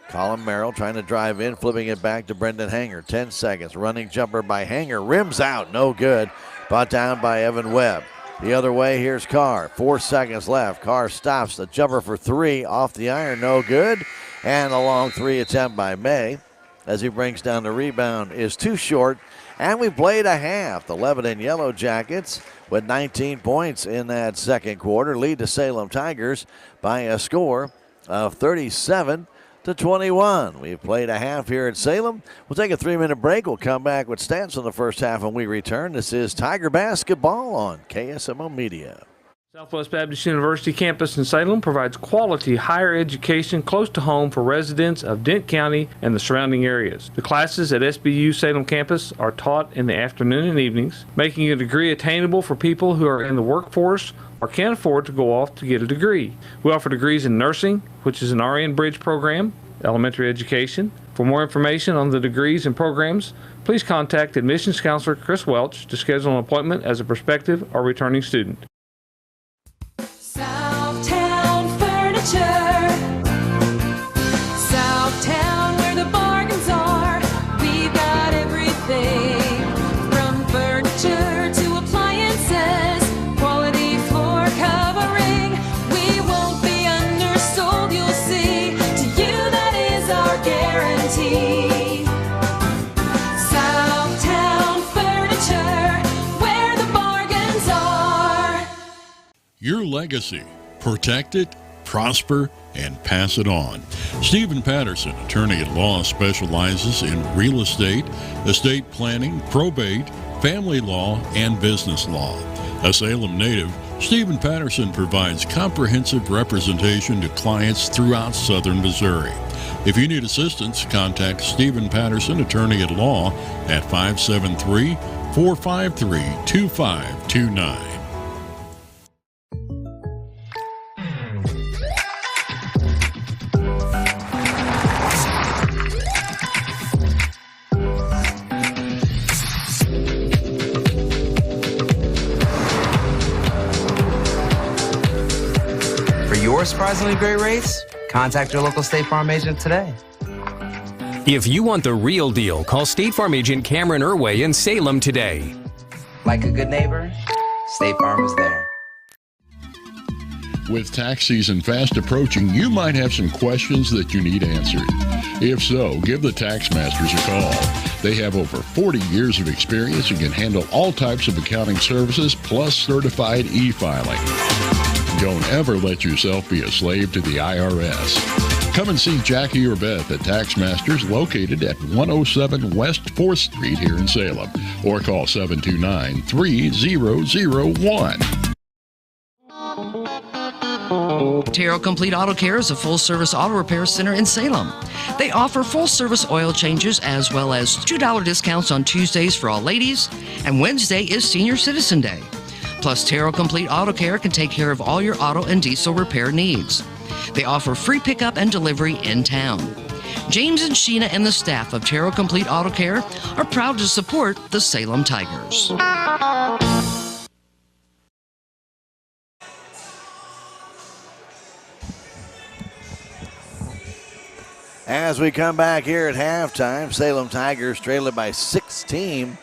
Colin Merrill trying to drive in, flipping it back to Brendan Hanger. 10 seconds. Running jumper by Hanger. Rims out. No good. Brought down by Evan Webb. The other way, here's Carr. 4 seconds left. Carr stops the jumper for 3 off the iron. No good. And a long 3 attempt by May as he brings down the rebound is too short. And we played a half. The Lebanon Yellow Jackets with 19 points in that second quarter lead the Salem Tigers by a score of 37-21. 21. We've played a half here at Salem. We'll take a 3-minute break. We'll come back with stats on the first half when we return. This is Tiger Basketball on KSMO Media. Southwest Baptist University campus in Salem provides quality higher education close to home for residents of Dent County and the surrounding areas. The classes at SBU Salem campus are taught in the afternoon and evenings, making a degree attainable for people who are in the workforce or can't afford to go off to get a degree. We offer degrees in nursing, which is an RN Bridge program, elementary education. For more information on the degrees and programs, please contact admissions counselor Chris Welch to schedule an appointment as a prospective or returning student. Southtown Furniture. Southtown, where the bargains are. We've got everything from furniture to appliances. Quality floor covering. We won't be undersold, you'll see. To you, that is our guarantee. Southtown Furniture, where the bargains are. Your legacy. Protect it, prosper, and pass it on. Stephen Patterson, attorney at law, specializes in real estate, estate planning, probate, family law, and business law. A Salem native, Stephen Patterson provides comprehensive representation to clients throughout southern Missouri. If you need assistance, contact Stephen Patterson, attorney at law, at 573-453-2529. For surprisingly great rates, contact your local State Farm agent today. If you want the real deal, call State Farm agent Cameron Irway in Salem today. Like a good neighbor, State Farm is there. With tax season fast approaching, you might have some questions that you need answered. If so, give the Tax Masters a call. They have over 40 years of experience and can handle all types of accounting services plus certified e-filing. Don't ever let yourself be a slave to the IRS. Come and see Jackie or Beth at Tax Masters, located at 107 West 4th Street here in Salem, or call 729-3001. Terrell Complete Auto Care is a full-service auto repair center in Salem. They offer full-service oil changes as well as $2 discounts on Tuesdays for all ladies, and Wednesday is Senior Citizen Day. Plus, Terrell Complete Auto Care can take care of all your auto and diesel repair needs. They offer free pickup and delivery in town. James and Sheena and the staff of Terrell Complete Auto Care are proud to support the Salem Tigers. As we come back here at halftime, Salem Tigers trailing by 16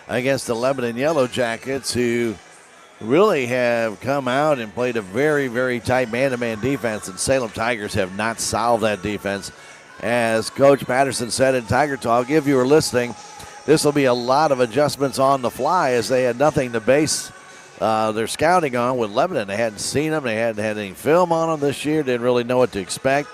against the Lebanon Yellow Jackets, who really have come out and played a very, very tight man-to-man defense, and Salem Tigers have not solved that defense. As Coach Patterson said in Tiger Talk, if you were listening, this will be a lot of adjustments on the fly, as they had nothing to base their scouting on with Lebanon. They hadn't seen them. They hadn't had any film on them this year. Didn't really know what to expect.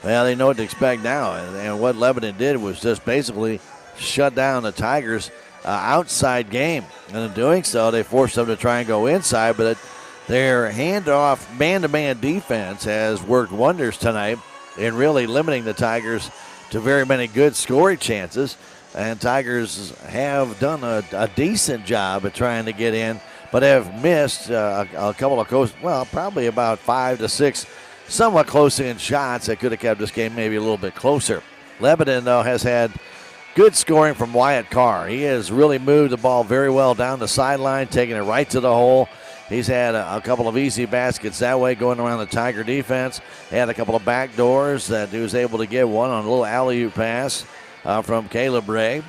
Well, they know what to expect now, and what Lebanon did was just basically shut down the Tigers' outside game. And in doing so, they forced them to try and go inside, but their handoff man-to-man defense has worked wonders tonight in really limiting the Tigers to very many good scoring chances. And Tigers have done a decent job at trying to get in, but have missed a couple of probably about 5 to 6 somewhat close-in shots that could have kept this game maybe a little bit closer. Lebanon, though, has had good scoring from Wyatt Carr. He has really moved the ball very well down the sideline, taking it right to the hole. He's had a couple of easy baskets that way going around the Tiger defense. He had a couple of back doors that he was able to get one on a little alley-oop pass from Caleb Ray.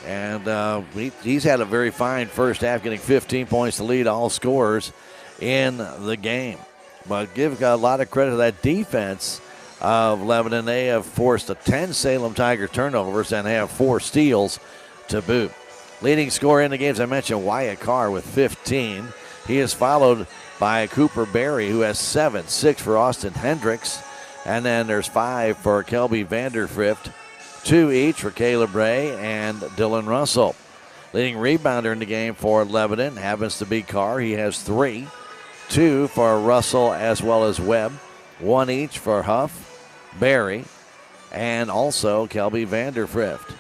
And he's had a very fine first half, getting 15 points to lead all scorers in the game. But give a lot of credit to that defense of Lebanon. They have forced 10 Salem Tiger turnovers and they have 4 steals to boot. Leading scorer in the games, I mentioned Wyatt Carr with 15. He is followed by Cooper Berry, who has 7, 6 for Austin Hendricks. And then there's 5 for Kelby Vanderfrift, 2 each for Caleb Ray and Dylan Russell. Leading rebounder in the game for Lebanon happens to be Carr. He has 3. 2 for Russell as well as Webb. 1 each for Huff, Barry, and also Kelby Vanderfrift.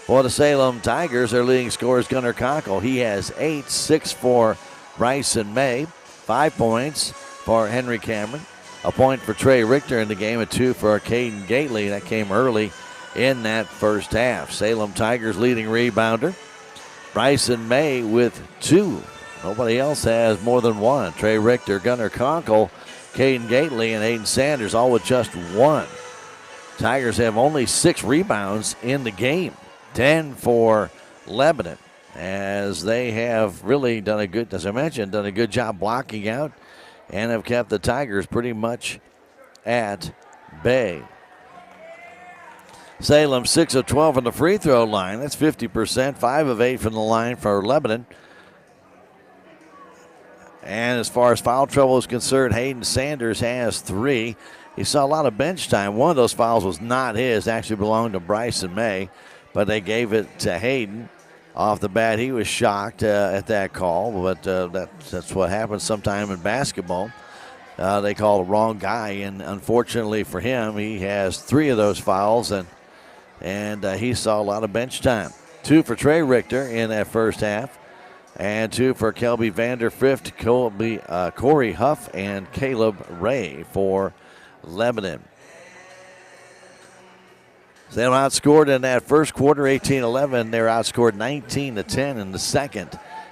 For the Salem Tigers, their leading scorer is Gunnar Conkle. He has 8, 6 for Bryson May, 5 points for Henry Cameron, a point for Trey Richter in the game, and 2 for Caden Gately. That came early in that first half. Salem Tigers leading rebounder, Bryson May with 2. Nobody else has more than 1. Trey Richter, Gunnar Conkle, Caden Gately, and Hayden Sanders all with just 1. Tigers have only 6 rebounds in the game. 10 for Lebanon, as they have really done a good, as I mentioned, done a good job blocking out and have kept the Tigers pretty much at bay. Salem 6 of 12 from the free throw line. That's 50%. 5 of 8 from the line for Lebanon. And as far as foul trouble is concerned, Hayden Sanders has 3. He saw a lot of bench time. One of those fouls was not his, actually belonged to Bryson May, but they gave it to Hayden off the bat. He was shocked at that call, but that's what happens sometime in basketball. They call the wrong guy, and unfortunately for him, he has 3 of those fouls, and he saw a lot of bench time. 2 for Trey Richter in that first half, and 2 for Kelby Vanderfrift, Corey Huff, and Caleb Ray for Lebanon. Salem outscored in that first quarter 18-11. They're outscored 19-10 in the second.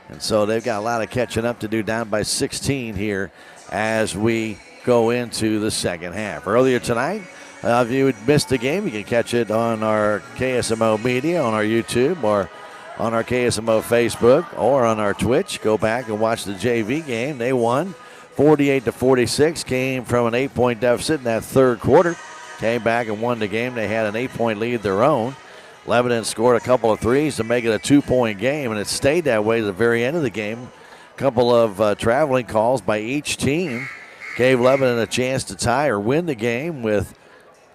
And so they've got a lot of catching up to do, down by 16 here as we go into the second half. Earlier tonight, if you missed the game, you can catch it on our KSMO media, on our YouTube, or on our KSMO Facebook, or on our Twitch. Go back and watch the JV game. They won 48-46, came from an 8-point deficit in that third quarter. Came back and won the game. They had an 8-point lead of their own. Lebanon scored a couple of threes to make it a 2-point game, and it stayed that way to the very end of the game. A couple of traveling calls by each team gave Lebanon a chance to tie or win the game with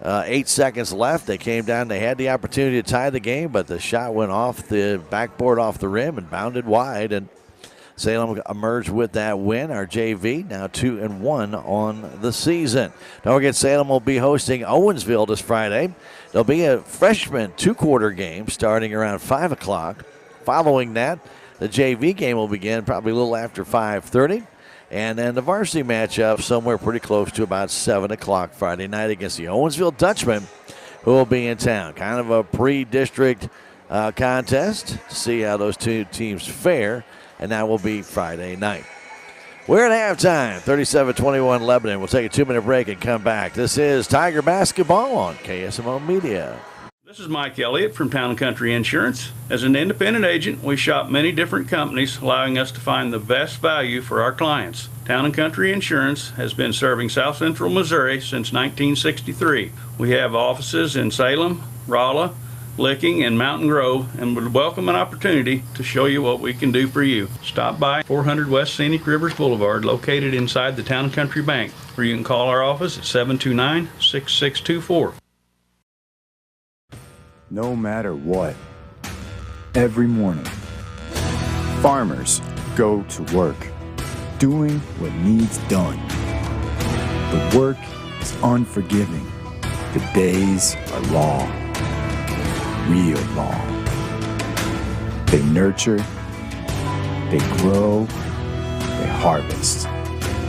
8 seconds left. They came down. They had the opportunity to tie the game, but the shot went off the backboard, off the rim, and bounded wide. And Salem emerged with that win. Our JV now 2-1 on the season. Don't forget, Salem will be hosting Owensville this Friday. There'll be a freshman 2-quarter game starting around 5 o'clock. Following that, the JV game will begin probably a little after 5:30. And then the varsity matchup somewhere pretty close to about 7 o'clock Friday night against the Owensville Dutchmen, who will be in town. Kind of a pre-district contest to see how those two teams fare. And that will be Friday night. We're at halftime, 37-21 Lebanon. We'll take a 2-minute break and come back. This is Tiger Basketball on KSMO Media. This is Mike Elliott from Town & Country Insurance. As an independent agent, we shop many different companies, allowing us to find the best value for our clients. Town & Country Insurance has been serving South Central Missouri since 1963. We have offices in Salem, Rolla, Licking, and Mountain Grove, and would welcome an opportunity to show you what we can do for you. Stop by 400 West Scenic Rivers Boulevard, located inside the Town & Country Bank, or you can call our office at 729-6624. No matter what, every morning, farmers go to work, doing what needs done. The work is unforgiving. The days are long. Real long. They nurture, they grow, they harvest.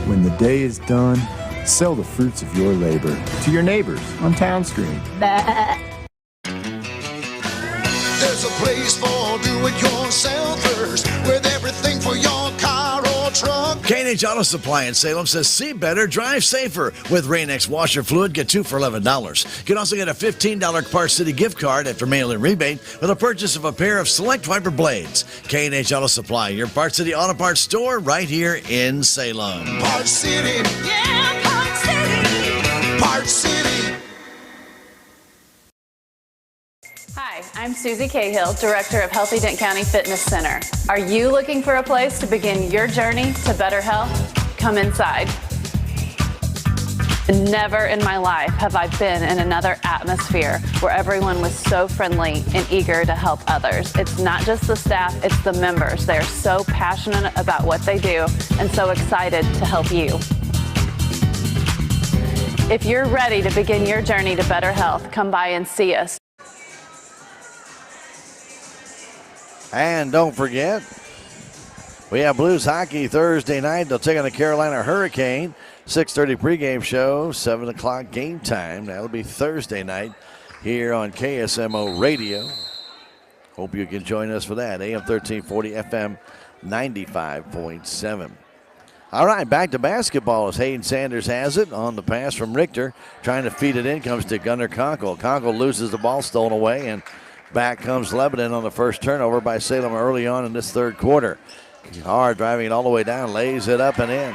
When the day is done, sell the fruits of your labor to your neighbors on Town Screen. There's a place for do-it-yourselfers with everything for your car or truck. K&H Auto Supply in Salem says see better, drive safer. With Rain-X washer fluid, get 2 for $11. You can also get a $15 Park City gift card after mail-in rebate with a purchase of a pair of select wiper blades. K&H Auto Supply, your Park City Auto Parts store right here in Salem. Park City. Yeah, Park City. Park City. Hi, I'm Susie Cahill, Director of Healthy Dent County Fitness Center. Are you looking for a place to begin your journey to better health? Come inside. Never in my life have I been in another atmosphere where everyone was so friendly and eager to help others. It's not just the staff, it's the members. They're so passionate about what they do and so excited to help you. If you're ready to begin your journey to better health, come by and see us. And don't forget, we have Blues hockey Thursday night. They'll take on the Carolina Hurricane. 6:30 pregame show, 7 o'clock game time. That'll be Thursday night here on KSMO Radio. Hope you can join us for that. AM 1340, FM 95.7. All right, back to basketball as Hayden Sanders has it on the pass from Richter. Trying to feed it in comes to Gunnar Conkle. Conkle loses the ball, stolen away, and back comes Lebanon on the first turnover by Salem early on in this third quarter. Hard driving it all the way down, lays it up and in.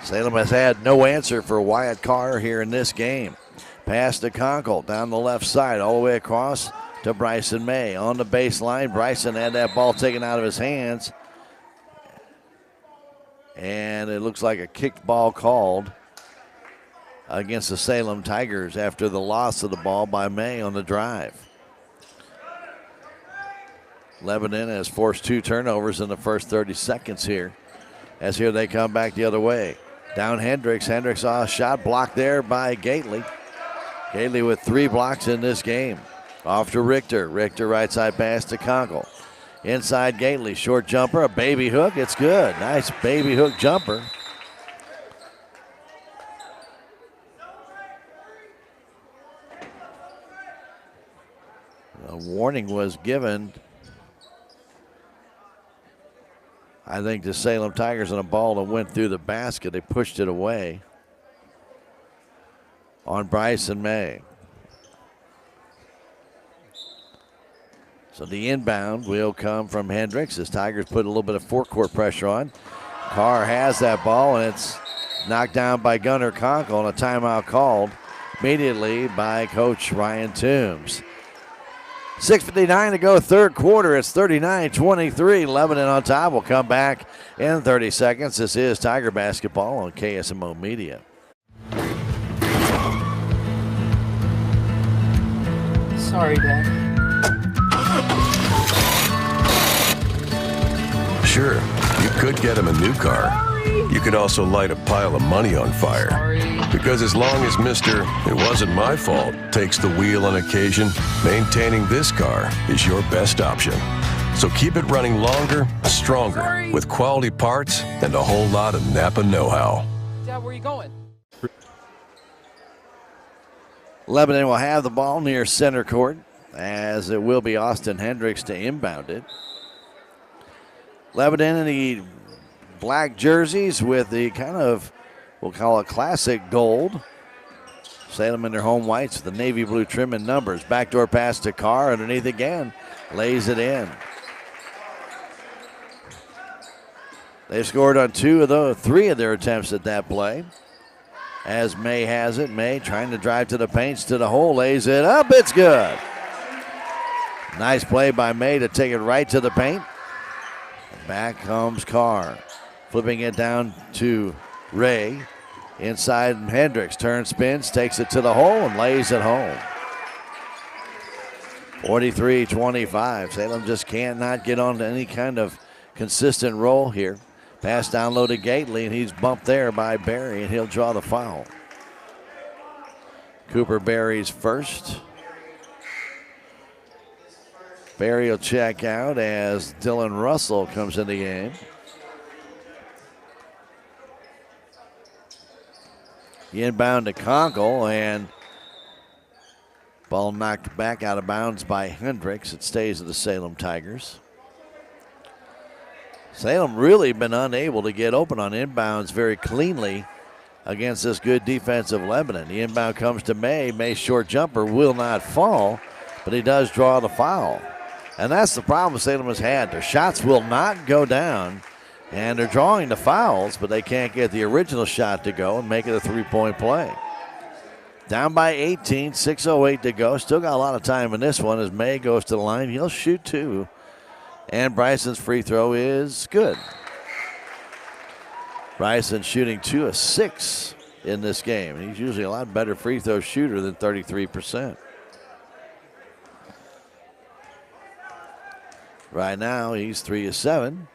Salem has had no answer for Wyatt Carr here in this game. Pass to Conkle down the left side, all the way across to Bryson May. On the baseline, Bryson had that ball taken out of his hands. And it looks like a kicked ball called against the Salem Tigers after the loss of the ball by May on the drive. Lebanon has forced 2 turnovers in the first 30 seconds here. As here they come back the other way. Down Hendricks. Hendricks saw a shot blocked there by Gately. Gately with 3 blocks in this game. Off to Richter. Richter right side pass to Conkle. Inside Gately. Short jumper. A baby hook. It's good. Nice baby hook jumper. A warning was given, I think, the Salem Tigers on a ball that went through the basket. They pushed it away on Bryson May. So the inbound will come from Hendricks as Tigers put a little bit of forecourt pressure on. Carr has that ball, and it's knocked down by Gunnar Conkle, and a timeout called immediately by Coach Ryan Toombs. 6:59 to go, third quarter. It's 39-23. Lebanon on top. We'll come back in 30 seconds. This is Tiger Basketball on KSMO Media. Sorry, Dad. Sure, you could get him a new car. You could also light a pile of money on fire. Because as long as Mr. It wasn't my fault takes the wheel on occasion, maintaining this car is your best option. So keep it running longer, stronger, with quality parts and a whole lot of Napa know-how. Dad, where are you going? Lebanon will have the ball near center court, as it will be Austin Hendricks to inbound it. Lebanon in the black jerseys with the kind of, we'll call it classic gold. Salem in their home whites with the navy blue trim and numbers. Backdoor pass to Carr underneath again. Lays it in. They've scored on 3 of their attempts at that play. As May has it. May trying to drive to the paints to the hole. Lays it up. It's good. Nice play by May to take it right to the paint. Back comes Carr. Flipping it down to Ray. Inside Hendricks. Turns, spins, takes it to the hole and lays it home. 43-25. Salem just cannot get on to any kind of consistent roll here. Pass down low to Gately, and he's bumped there by Barry, and he'll draw the foul. Cooper Barry's first. Barry will check out as Dylan Russell comes in the game. Inbound to Conkle, and ball knocked back out of bounds by Hendricks. It stays with the Salem Tigers. Salem really been unable to get open on inbounds very cleanly against this good defensive Lebanon. The inbound comes to May. May's short jumper will not fall, but he does draw the foul. And that's the problem Salem has had. Their shots will not go down, and they're drawing the fouls, but they can't get the original shot to go and make it a three-point play. Down by 18, 6:08 to go. Still got a lot of time in this one as May goes to the line. He'll shoot 2. And Bryson's free throw is good. Bryson shooting 2 of 6 in this game. He's usually a lot better free throw shooter than 33%. Right now, he's 3 of 7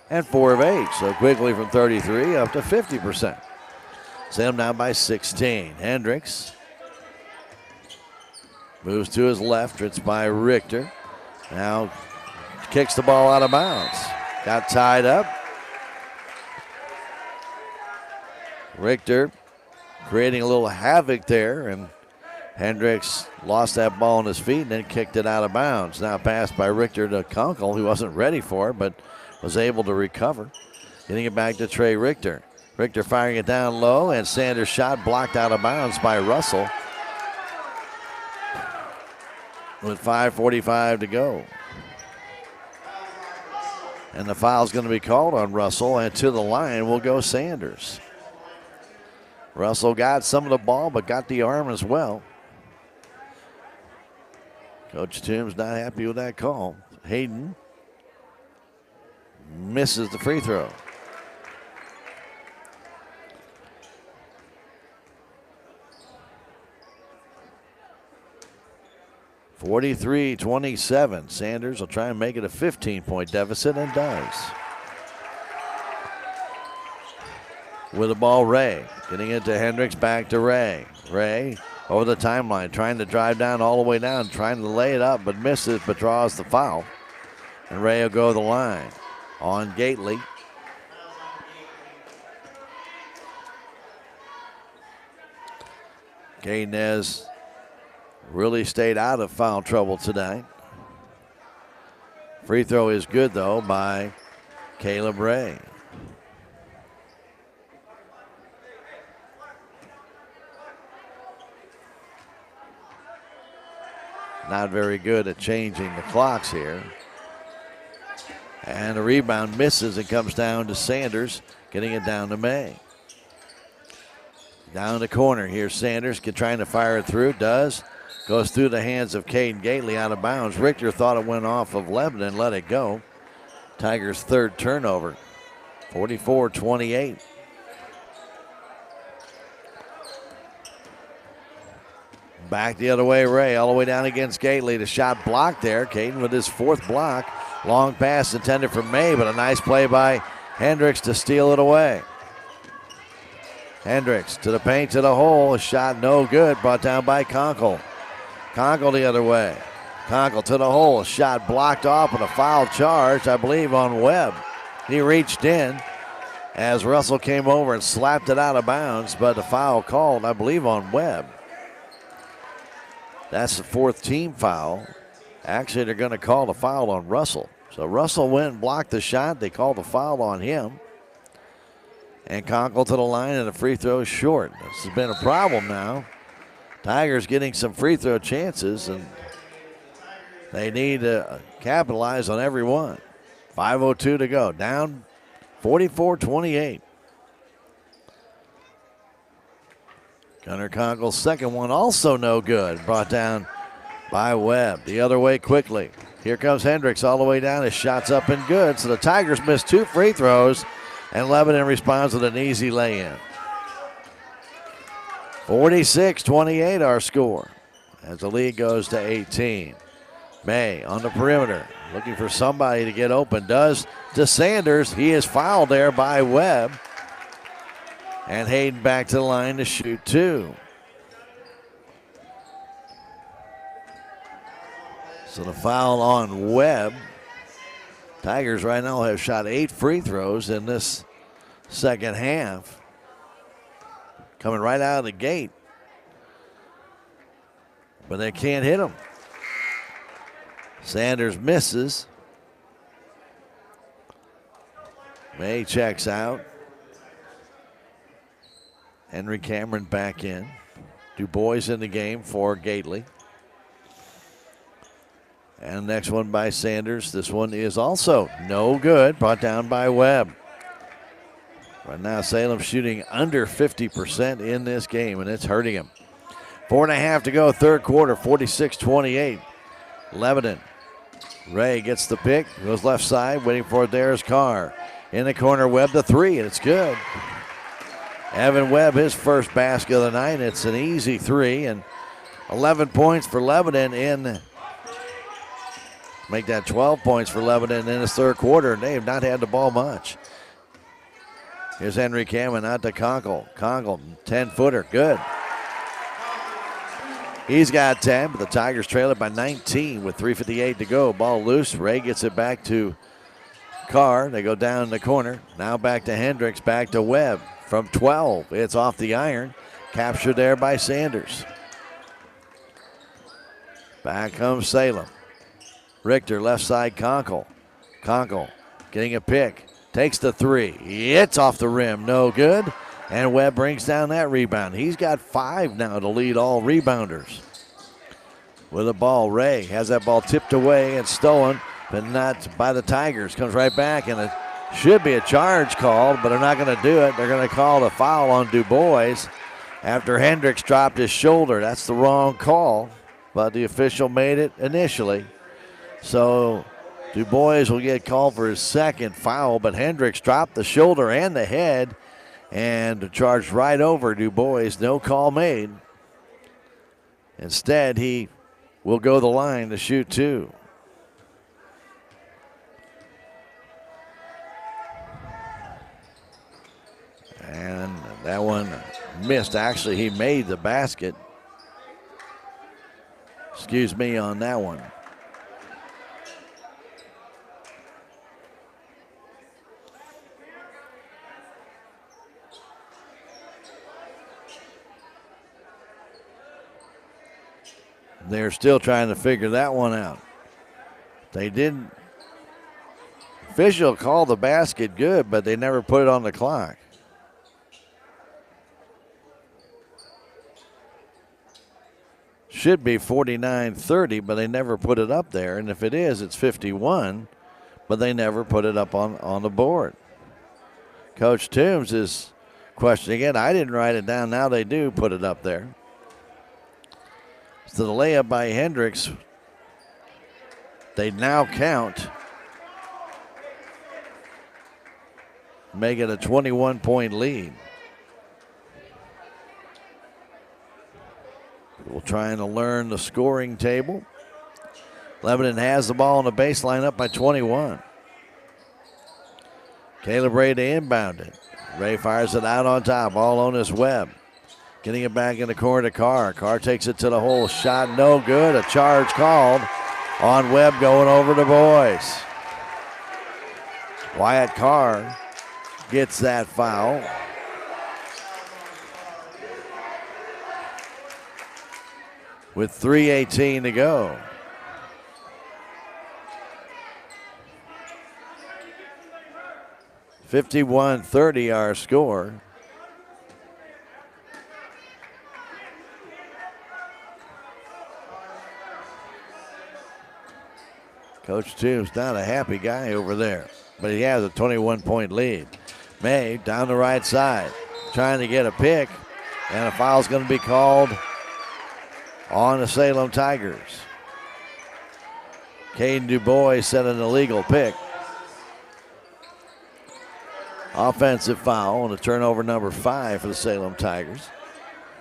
and 4 of 8. So quickly from 33 up to 50%. Salem down by 16. Hendricks moves to his left. It's by Richter. Now kicks the ball out of bounds. Got tied up. Richter creating a little havoc there, and Hendricks lost that ball on his feet and then kicked it out of bounds. Now passed by Richter to Kunkel, who wasn't ready for it, but was able to recover. Getting it back to Trey Richter. Richter firing it down low, and Sanders' shot blocked out of bounds by Russell. With 5:45 to go. And the foul's going to be called on Russell, and to the line will go Sanders. Russell got some of the ball, but got the arm as well. Coach Toombs not happy with that call. Hayden misses the free throw. (43-27). Sanders will try and make it a 15-point deficit, and does. With the ball, Ray. Getting it to Hendricks, back to Ray. Ray over the timeline, trying to drive down all the way down, trying to lay it up, but misses, but draws the foul. And Ray will go to the line on Gately. Cadenez really stayed out of foul trouble tonight. Free throw is good, though, by Caleb Ray. Not very good at changing the clocks here. And the rebound misses. It comes down to Sanders, getting it down to May. Down the corner here, Sanders trying to fire it through. Does. Goes through the hands of Caden Gately, out of bounds. Richter thought it went off of Lebanon, let it go. Tigers' third turnover. 44-28. Back the other way, Ray, all the way down against Gately. The shot blocked there. Caden with his fourth block. Long pass intended for May, but a nice play by Hendricks to steal it away. Hendricks to the paint, to the hole. A shot no good, brought down by Kunkel. Kunkel the other way. Kunkel to the hole. A shot blocked off, and a foul charged, I believe, on Webb. He reached in as Russell came over and slapped it out of bounds, but the foul called, I believe, on Webb. That's the fourth team foul. Actually, they're going to call the foul on Russell. So Russell went and blocked the shot. They called the foul on him. And Kunkel to the line, and the free throw is short. This has been a problem now. Tigers getting some free throw chances, and they need to capitalize on every one. 5:02 to go. Down 44-28. Gunnar Kunkel's second one also no good. Brought down by Webb. The other way quickly. Here comes Hendricks all the way down. His shot's up and good. So the Tigers missed two free throws, and Lebanon responds with an easy lay-in. 46-28 our score as the lead goes to 18. May on the perimeter, looking for somebody to get open. Does to Sanders. He is fouled there by Webb. And Hayden back to the line to shoot two. So the foul on Webb. Tigers right now have shot 8 free throws in this second half. Coming right out of the gate. But they can't hit them. Sanders misses. May checks out. Henry Cameron back in. Du Bois in the game for Gately. And next one by Sanders. This one is also no good. Brought down by Webb. Right now Salem shooting under 50% in this game, and it's hurting him. 4.5 to go, third quarter, 46-28. Lebanon. Ray gets the pick, goes left side, waiting for it. There's Carr. In the corner, Webb the three, and it's good. Evan Webb, his first basket of the night. It's an easy three, and 11 points for Lebanon make that 12 points for Lebanon in his third quarter, and they have not had the ball much. Here's Henry Cameron out to Conkle. Conkle, 10-footer, good. He's got 10, but the Tigers trail it by 19 with 3:58 to go. Ball loose. Ray gets it back to Carr. They go down in the corner. Now back to Hendricks, back to Webb. From 12, it's off the iron. Captured there by Sanders. Back comes Salem. Richter, left side, Conkle. Conkle getting a pick. Takes the three. It's off the rim. No good. And Webb brings down that rebound. He's got 5 now to lead all rebounders. With the ball, Ray has that ball tipped away and stolen, but not by the Tigers. Comes right back, and it should be a charge called, but they're not going to do it. They're going to call the foul on Du Bois after Hendricks dropped his shoulder. That's the wrong call, but the official made it initially. So Du Bois will get called for his second foul, but Hendricks dropped the shoulder and the head and charged right over Du Bois. No call made. Instead, he will go the line to shoot 2. And that one missed. Actually, he made the basket. Excuse me on that one. They're still trying to figure that one out. They didn't. Official called the basket good, but they never put it on the clock. Should be 49-30, but they never put it up there. And if it is, it's 51, but they never put it up on the board. Coach Toombs is questioning it. I didn't write it down. Now they do put it up there. So the layup by Hendricks, they now count. Make it a 21-point lead. We're trying to learn the scoring table. Lebanon has the ball on the baseline, up by 21. Caleb Ray to inbound it. Ray fires it out on top, all on his Webb. Getting it back in the corner to Carr. Carr takes it to the hole. Shot no good. A charge called on Webb going over to Boys. Wyatt Carr gets that foul. With 3:18 to go. (51-30) our score. Coach Toombs not a happy guy over there, but he has a 21-point lead. May down the right side, trying to get a pick, and a foul's going to be called on the Salem Tigers. Caden Du Bois set an illegal pick. Offensive foul on the turnover number 5 for the Salem Tigers.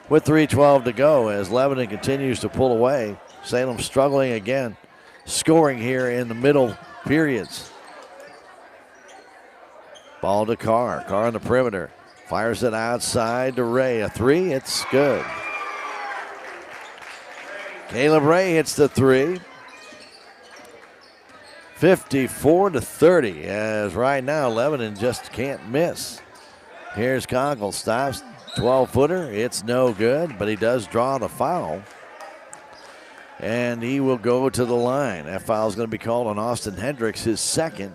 With 3:12 to go as Lebanon continues to pull away. Salem struggling again, scoring here in the middle periods. Ball to Carr. Carr on the perimeter. Fires it outside to Ray. A 3, it's good. Caleb Ray hits the 3. 54-30, as right now Lebanon just can't miss. Here's Conkle, stops, 12-footer. It's no good, but he does draw the foul. And he will go to the line. That foul is going to be called on Austin Hendricks, his second.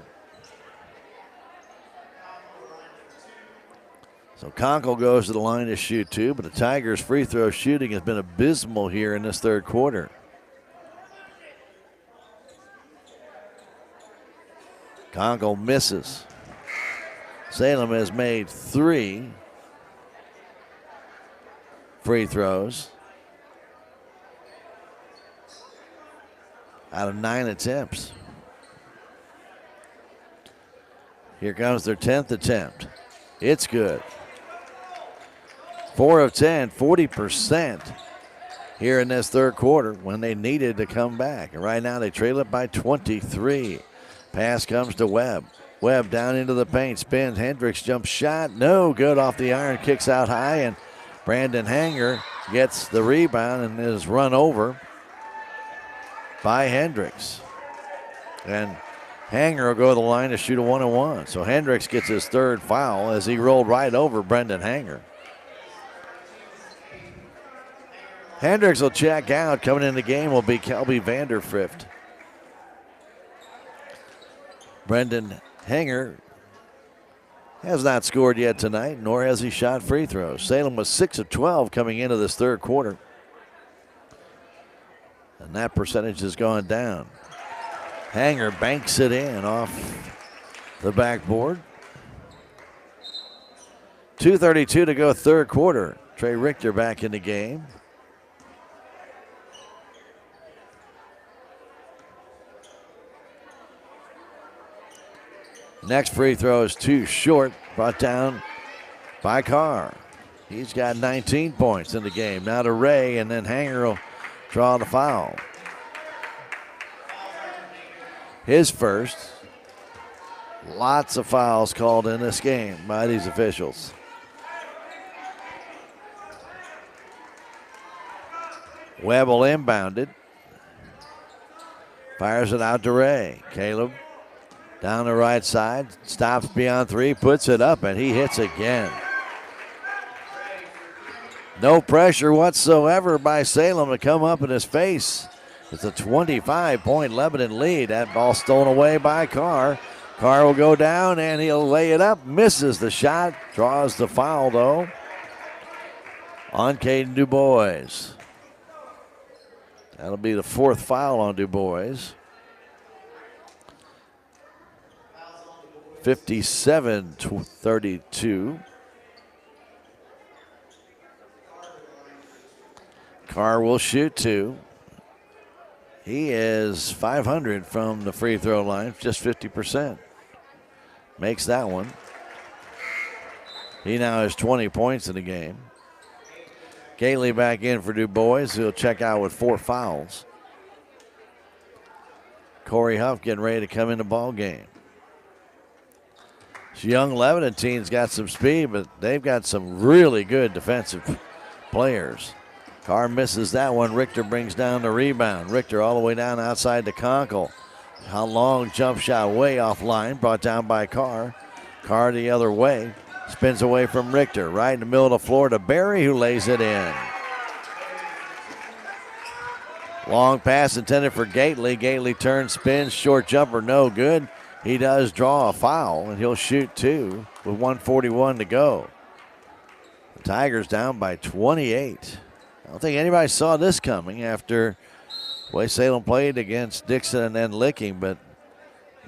So Conkle goes to the line to shoot 2, but the Tigers' free throw shooting has been abysmal here in this third quarter. Conkle misses. Salem has made 3 free throws out of 9 attempts. Here comes their 10th attempt. It's good. 4 of 10, 40% here in this third quarter when they needed to come back. And right now they trail it by 23. Pass comes to Webb. Webb down into the paint, spins. Hendricks jump shot. No good off the iron, kicks out high, and Brandon Hanger gets the rebound and is run over by Hendricks. And Hanger will go to the line to shoot a 1-on-1. So Hendricks gets his third foul as he rolled right over Brendan Hanger. Hendricks will check out. Coming in the game will be Kelby Vanderfrift. Brendan Hanger has not scored yet tonight, nor has he shot free throws. Salem was 6 of 12 coming into this third quarter. And that percentage has gone down. Hanger banks it in off the backboard. 2:32 to go third quarter. Trey Richter back in the game. Next free throw is too short, brought down by Carr. He's got 19 points in the game. Now to Ray, and then Hanger will draw the foul. His first. Lots of fouls called in this game by these officials. Webb will inbound it. Fires it out to Ray. Caleb down the right side. Stops beyond three. Puts it up, and he hits again. No pressure whatsoever by Salem to come up in his face. It's a 25-point Lebanon lead. That ball stolen away by Carr. Carr will go down, and he'll lay it up. Misses the shot. Draws the foul, though, on Caden DuBois. That'll be the fourth foul on DuBois. 57-32. Carr will shoot two. He is 500 from the free throw line, just 50%. Makes that one. He now has 20 points in the game. Gately back in for DuBois, who'll check out with 4 fouls. Corey Huff getting ready to come in the ball game. This young Lebanon team's got some speed, but they've got some really good defensive players. Carr misses that one. Richter brings down the rebound. Richter all the way down outside to Conkle. A long jump shot way offline, brought down by Carr. Carr the other way. Spins away from Richter. Right in the middle of the floor to Barry, who lays it in. Long pass intended for Gately. Gately turns, spins, short jumper, no good. He does draw a foul, and he'll shoot two with 1:41 to go. The Tigers down by 28. I don't think anybody saw this coming after the way Salem played against Dixon and then Licking, but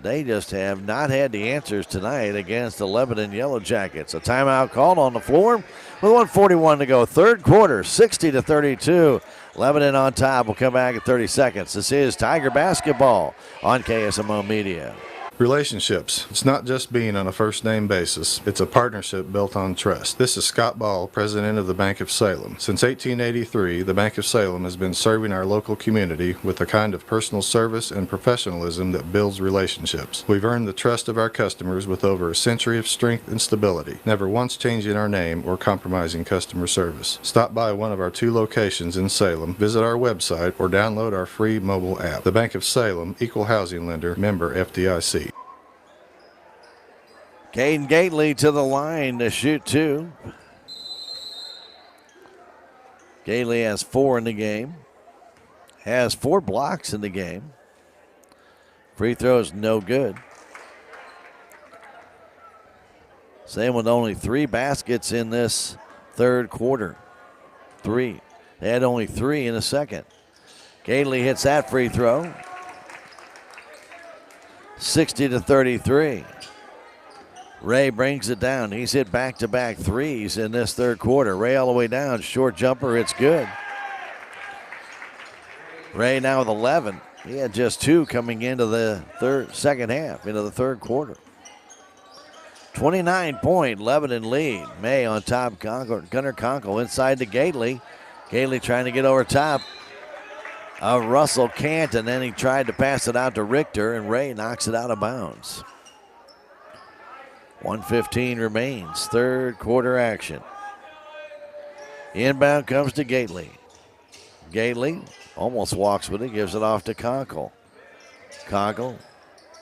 they just have not had the answers tonight against the Lebanon Yellow Jackets. A timeout called on the floor with 1:41 to go. Third quarter, 60-32. Lebanon on top. We'll come back in 30 seconds. This is Tiger Basketball on KSMO Media. Relationships. It's not just being on a first name basis. It's a partnership built on trust. This is Scott Ball, president of the Bank of Salem. Since 1883, the Bank of Salem has been serving our local community with a kind of personal service and professionalism that builds relationships. We've earned the trust of our customers with over a century of strength and stability, never once changing our name or compromising customer service. Stop by one of our 2 locations in Salem, visit our website, or download our free mobile app. The Bank of Salem, Equal Housing Lender, member FDIC. Caden Gately to the line to shoot two. Gately has 4 in the game. Has 4 blocks in the game. Free throws no good. Same with only 3 baskets in this third quarter. 3. They had only 3 in the second. Gately hits that free throw. 60-33. Ray brings it down. He's hit back-to-back threes in this third quarter. Ray all the way down. Short jumper. It's good. Ray now with 11. He had just 2 coming into the second half, into the third quarter. 29-point Lebanon lead. May on top, Gunnar Conkle inside to Gately. Gately trying to get over top of Russell can't, and then he tried to pass it out to Richter, and Ray knocks it out of bounds. 1:15 remains, third quarter action. Inbound comes to Gately. Gately almost walks with it, gives it off to Conkle. Conkle,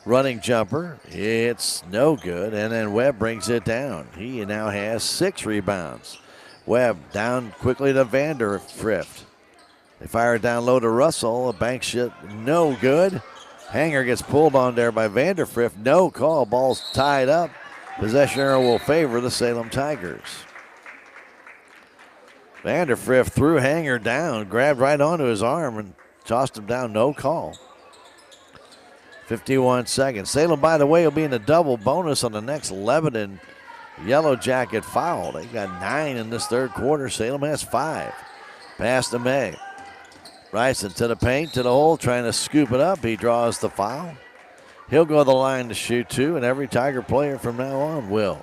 running jumper, it's no good, and then Webb brings it down. He now has 6 rebounds. Webb down quickly to Vanderfrift. They fire it down low to Russell. A bank shot, no good. Hanger gets pulled on there by Vanderfrift. No call. Ball's tied up. Possession arrow will favor the Salem Tigers. Vanderfrift threw Hanger down, grabbed right onto his arm and tossed him down. No call. 51 seconds. Salem, by the way, will be in a double bonus on the next Lebanon Yellow Jacket foul. They got 9 in this third quarter. Salem has 5. Pass to May. Bryson to the paint, to the hole, trying to scoop it up. He draws the foul. He'll go to the line to shoot 2, and every Tiger player from now on will.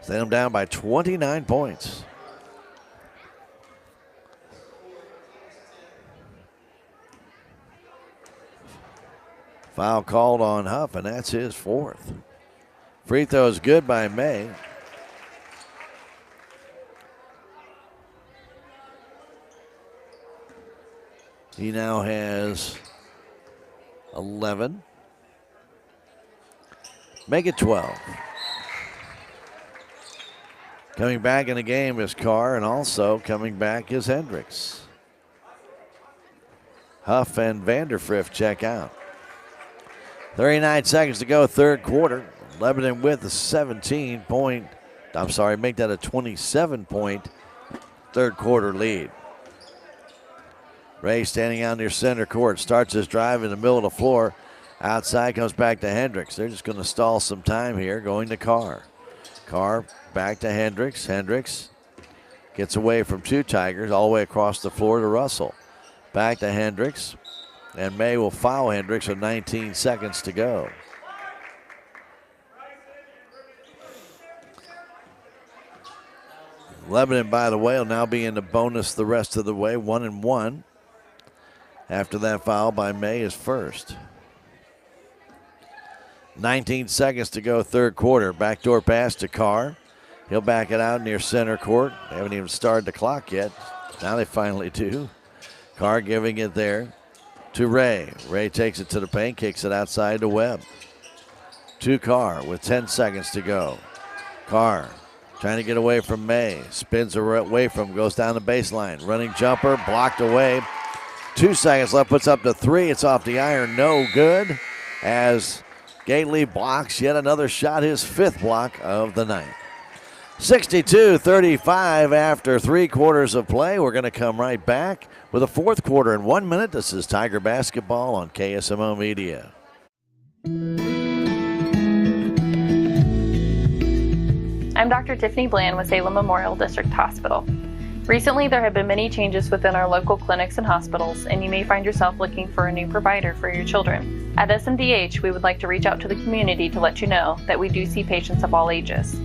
Salem down by 29 points. Foul called on Huff, and that's his 4th. Free throw is good by May. He now has 11. Make it 12. Coming back in the game is Carr, and also coming back is Hendricks. Huff and Vanderfrift check out. 39 seconds to go, third quarter. Lebanon with a 27-point third quarter lead. Ray standing out near center court, starts his drive in the middle of the floor. Outside comes back to Hendricks. They're just going to stall some time here, going to Carr. Carr back to Hendricks. Hendricks gets away from 2 Tigers, all the way across the floor to Russell. Back to Hendricks, and May will foul Hendricks with 19 seconds to go. Lebanon, by the way, will now be in the bonus the rest of the way, 1-1. After that foul by May is first. 19 seconds to go, third quarter. Backdoor pass to Carr. He'll back it out near center court. They haven't even started the clock yet. Now they finally do. Carr giving it there to Ray. Ray takes it to the paint, kicks it outside to Webb. To Carr with 10 seconds to go. Carr trying to get away from May. Spins away from, goes down the baseline. Running jumper, blocked away. 2 seconds left, puts up to 3. It's off the iron, no good. As Gately blocks yet another shot, his 5th block of the night. 62-35 after 3 quarters of play. We're going to come right back with a 4th quarter in 1 minute. This is Tiger Basketball on KSMO Media. I'm Dr. Tiffany Bland with Salem Memorial District Hospital. Recently, there have been many changes within our local clinics and hospitals, and you may find yourself looking for a new provider for your children. At SMDH, we would like to reach out to the community to let you know that we do see patients of all ages.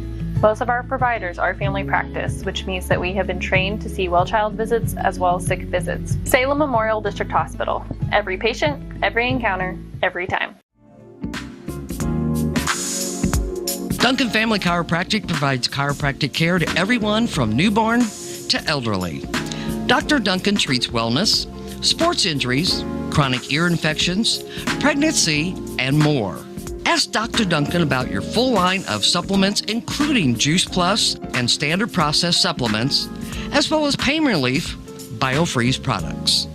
Most of our providers are family practice, which means that we have been trained to see well-child visits as well as sick visits. Salem Memorial District Hospital. Every patient, every encounter, every time. Duncan Family Chiropractic provides chiropractic care to everyone from newborn to elderly. Dr. Duncan treats wellness, sports injuries, chronic ear infections, pregnancy, and more. Ask Dr. Duncan about your full line of supplements, including Juice Plus and standard processed supplements, as well as pain relief, BioFreeze products.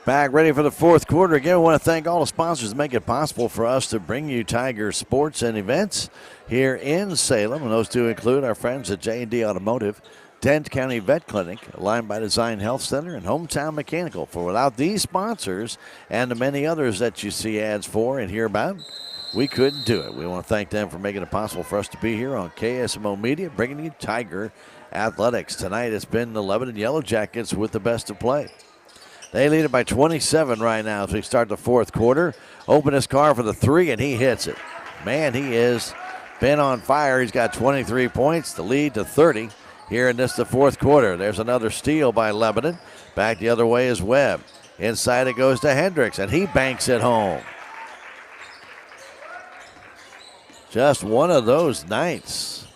Back ready for the 4th quarter. Again, we want to thank all the sponsors that make it possible for us to bring you Tiger sports and events here in Salem. And those two include our friends at J&D Automotive, Dent County Vet Clinic, Aligned by Design Health Center, and Hometown Mechanical. For without these sponsors and the many others that you see ads for and hear about, we couldn't do it. We want to thank them for making it possible for us to be here on KSMO Media, bringing you Tiger Athletics. Tonight it's been the Lebanon Yellow Jackets with the best of play. They lead it by 27 right now as we start the fourth quarter. Open his car for the three, and he hits it. Man, he is been on fire. He's got 23 points, the lead to 30 here in the fourth quarter. There's another steal by Lebanon. Back the other way is Webb. Inside it goes to Hendricks, and he banks it home. Just one of those nights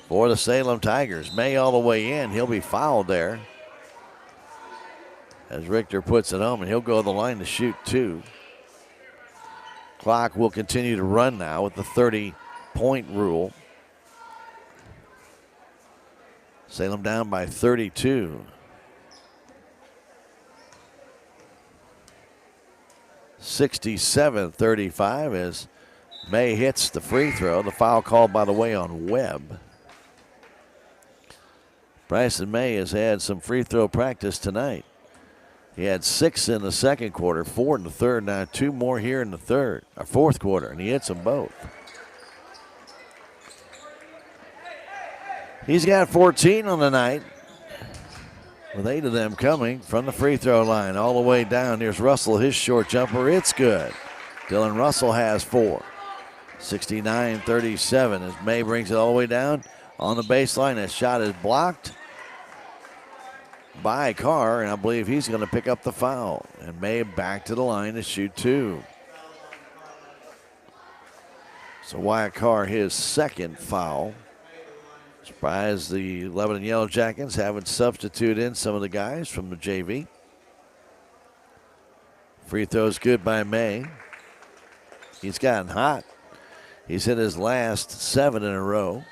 for the Salem Tigers. May all the way in. He'll be fouled there as Richter puts it home, and he'll go to the line to shoot two. Clock will continue to run now with the 30-point rule. Salem down by 32. 67-35 as May hits the free throw. The foul called, by the way, on Webb. Bryson May has had some free throw practice tonight. He had 6 in the second quarter, 4 in the third, now 2 more here in the fourth quarter, and he hits them both. He's got 14 on the night, with 8 of them coming from the free throw line all the way down. Here's Russell, his short jumper. It's good. Dylan Russell has 4. 69-37 as May brings it all the way down on the baseline. That shot is blocked by Carr, and I believe he's going to pick up the foul. And May back to the line to shoot 2. So Wyatt Carr, his second foul. Surprised the Lebanon Yellow Jackets haven't substituted in some of the guys from the JV. Free throw's good by May. He's gotten hot. He's hit his last 7 in a row.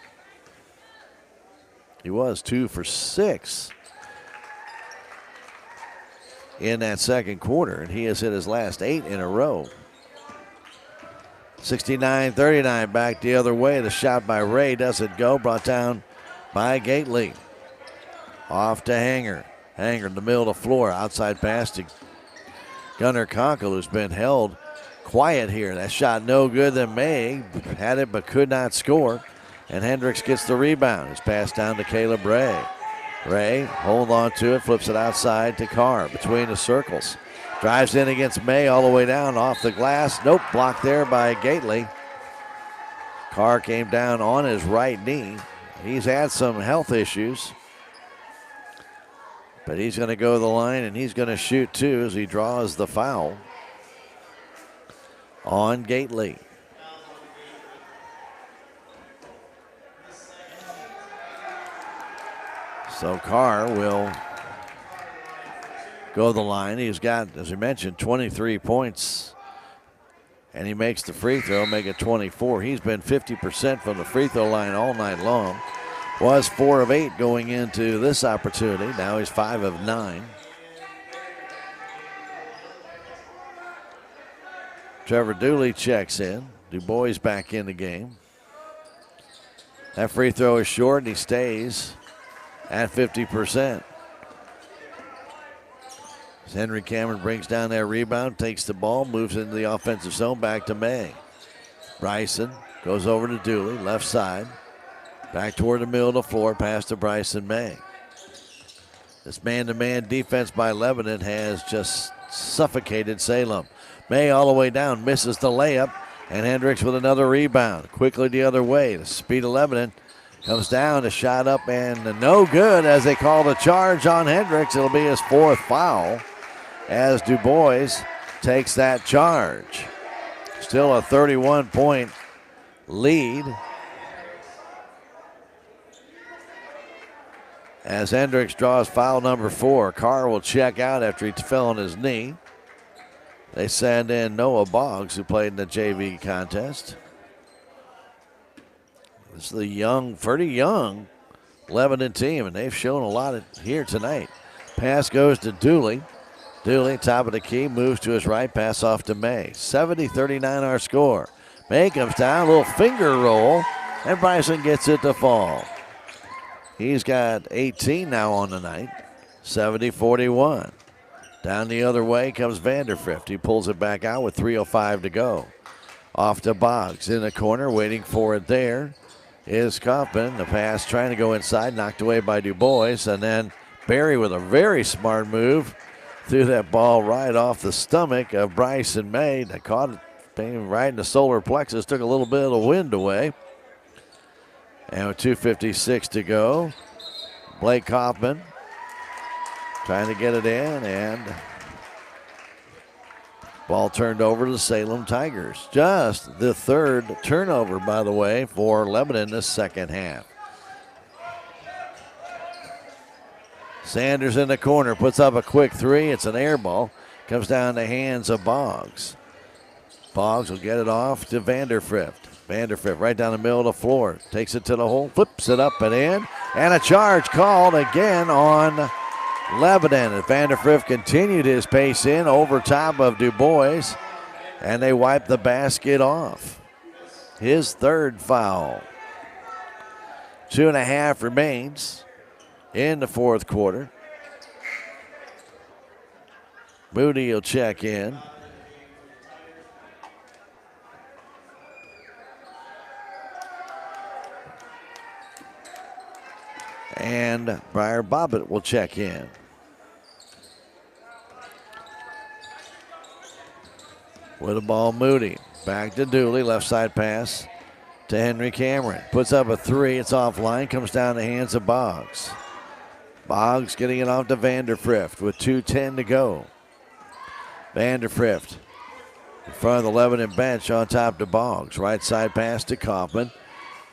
He was 2 for 6 in that second quarter, and he has hit his last 8 in a row. 69-39 back the other way. The shot by Ray doesn't go. Brought down by Gately. Off to Hanger. Hanger in the middle of the floor. Outside pass to Gunnar Conkle, who's been held quiet here. That shot no good. Then May had it but could not score. And Hendricks gets the rebound. It's passed down to Caleb Ray. Ray hold on to it, flips it outside to Carr between the circles. Drives in against May all the way down off the glass. Nope, blocked there by Gately. Carr came down on his right knee. He's had some health issues. But he's going to go to the line and he's going to shoot 2 as he draws the foul on Gately. So Carr will go to the line. He's got, as we mentioned, 23 points. And he makes the free throw, make it 24. He's been 50% from the free throw line all night long. Was 4 of 8 going into this opportunity. Now he's 5 of 9. Trevor Dooley checks in. Du Bois back in the game. That free throw is short and he stays at 50%. As Henry Cameron brings down that rebound, takes the ball, moves into the offensive zone, back to May. Bryson goes over to Dooley, left side. Back toward the middle of the floor, pass to Bryson May. This man-to-man defense by Lebanon has just suffocated Salem. May all the way down, misses the layup, and Hendricks with another rebound. Quickly the other way, the speed of Lebanon comes down, a shot up, and no good as they call the charge on Hendricks. It'll be his 4th foul as Du Bois takes that charge. Still a 31-point lead as Hendricks draws foul number 4. Carr will check out after he fell on his knee. They send in Noah Boggs, who played in the JV contest. This is the young, pretty young Lebanon team, and they've shown a lot here tonight. Pass goes to Dooley. Dooley, top of the key, moves to his right, pass off to May. 70-39 our score. May comes down, a little finger roll, and Bryson gets it to fall. He's got 18 now on the night. 70-41. Down the other way comes Vanderfrift. He pulls it back out with 3:05 to go. Off to Boggs in the corner, waiting for it there is Kaufman. The pass trying to go inside, knocked away by Du Bois. And then Barry with a very smart move. Threw that ball right off the stomach of Bryson May. That caught it right in the solar plexus, took a little bit of the wind away. And with 2:56 to go, Blake Kaufman trying to get it in, and ball turned over to the Salem Tigers. Just the third turnover, by the way, for Lebanon this second half. Sanders in the corner, puts up a quick three. It's an air ball. Comes down the hands of Boggs. Boggs will get it off to Vanderfrift. Vanderfrift right down the middle of the floor. Takes it to the hole, flips it up and in. And a charge called again on Lebanon. As Vanderfrift continued his pace in over top of Du Bois. And they wipe the basket off. His third foul. 2.5 remains in the fourth quarter. Moody will check in. And Briar Bobbitt will check in. With the ball, Moody. Back to Dooley, left side pass to Henry Cameron. Puts up a three, it's offline, comes down the hands of Boggs. Boggs getting it off to Vanderfrift with 2:10 to go. Vanderfrift in front of the Lebanon bench on top to Boggs. Right side pass to Kaufman.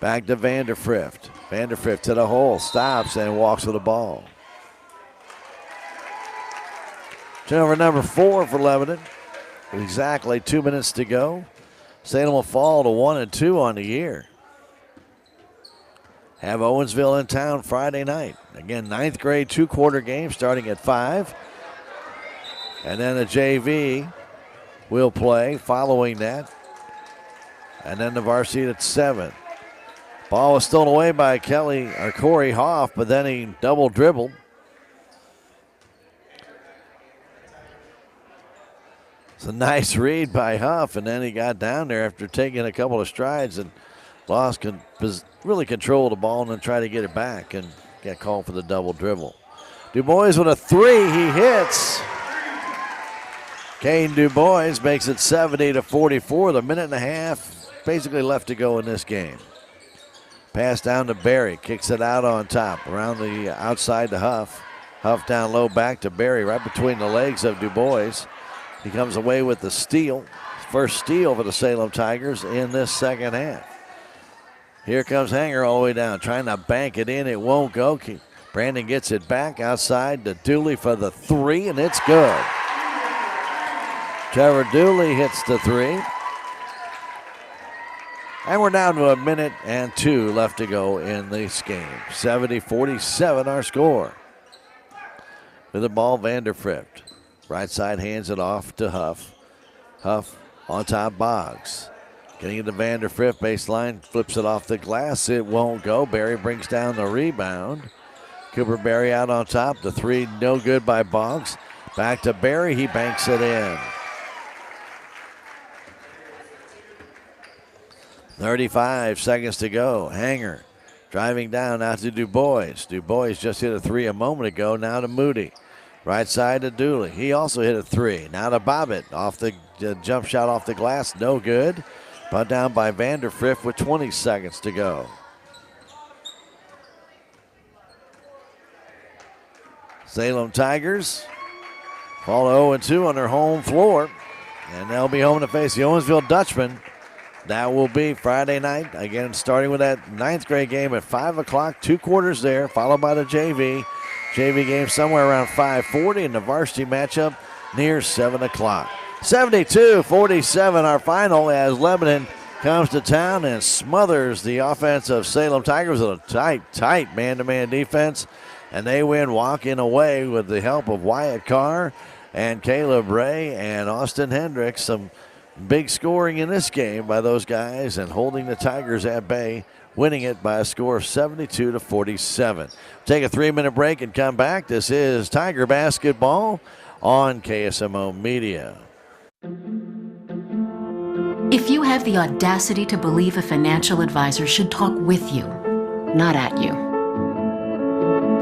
Back to Vanderfrift. Vanderfrift to the hole, stops and walks with the ball. Turnover number 4 for Lebanon. With exactly 2 minutes to go. Salem will fall to 1-2 on the year. Have Owensville in town Friday night. Again, 9th grade 2-quarter game starting at 5. And then the JV will play following that. And then the varsity at 7. Ball was stolen away by Corey Hoff, but then he double dribbled. It's a nice read by Huff, and then he got down there after taking a couple of strides and really controlled the ball and then tried to get it back and got called for the double dribble. Du Bois with a three, he hits. Caden Du Bois makes it 70-44. The minute and a half basically left to go in this game. Pass down to Barry, kicks it out on top, around the outside to Huff. Huff down low back to Barry, right between the legs of Du Bois. He comes away with the steal. First steal for the Salem Tigers in this second half. Here comes Hanger all the way down, trying to bank it in. It won't go. Brandon gets it back outside to Dooley for the three, and it's good. Trevor Dooley hits the three. And we're down to 1 minute and 2 left to go in this game. 70-47 our score. With the ball, Vanderfrift. Right side hands it off to Huff. Huff on top, Boggs. Getting it to Vanderfrift, baseline, flips it off the glass. It won't go. Barry brings down the rebound. Cooper Barry out on top. The three no good by Boggs. Back to Barry, he banks it in. 35 seconds to go. Hanger driving down out to Du Bois. Du Bois just hit a three a moment ago. Now to Moody. Right side to Dooley. He also hit a three. Now to Bobbitt. Off the jump shot off the glass. No good. Brought down by Vanderfrift with 20 seconds to go. Salem Tigers fall to 0-2 on their home floor. And they'll be home to face the Owensville Dutchmen. That will be Friday night. Again, starting with that 9th grade game at 5 o'clock. 2 quarters there, followed by the JV. JV game somewhere around 5:40, and the varsity matchup near 7 o'clock. 72-47 our final as Lebanon comes to town and smothers the offense of Salem Tigers with a tight man-to-man defense. And they win walking away with the help of Wyatt Carr and Caleb Ray and Austin Hendricks. Some big scoring in this game by those guys and holding the Tigers at bay, winning it by a score of 72-47. Take a 3-minute break and come back. This is Tiger Basketball on KSMO Media. If you have the audacity to believe a financial advisor should talk with you, not at you.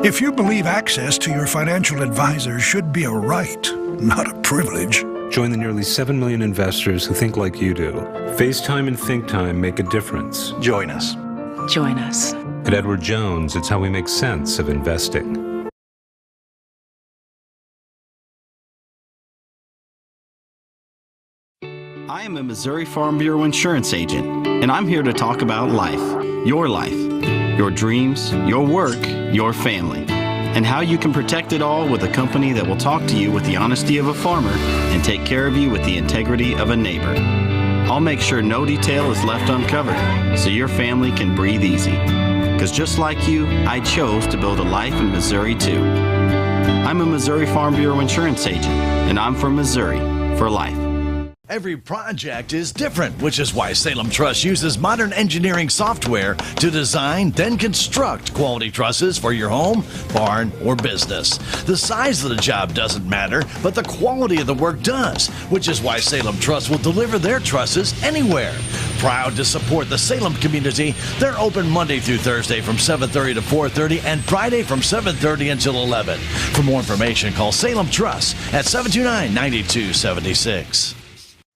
If you believe access to your financial advisor should be a right, not a privilege. Join the nearly 7 million investors who think like you do. FaceTime and Think Time make a difference. Join us. Join us. At Edward Jones, it's how we make sense of investing. I am a Missouri Farm Bureau insurance agent, and I'm here to talk about life, your dreams, your work, your family, and how you can protect it all with a company that will talk to you with the honesty of a farmer and take care of you with the integrity of a neighbor. I'll make sure no detail is left uncovered so your family can breathe easy. Because just like you, I chose to build a life in Missouri too. I'm a Missouri Farm Bureau insurance agent, and I'm from Missouri for life. Every project is different, which is why Salem Truss uses modern engineering software to design, then construct quality trusses for your home, barn, or business. The size of the job doesn't matter, but the quality of the work does, which is why Salem Truss will deliver their trusses anywhere. Proud to support the Salem community, they're open Monday through Thursday from 7:30 to 4:30 and Friday from 7:30 until 11. For more information, call Salem Truss at 729-9276.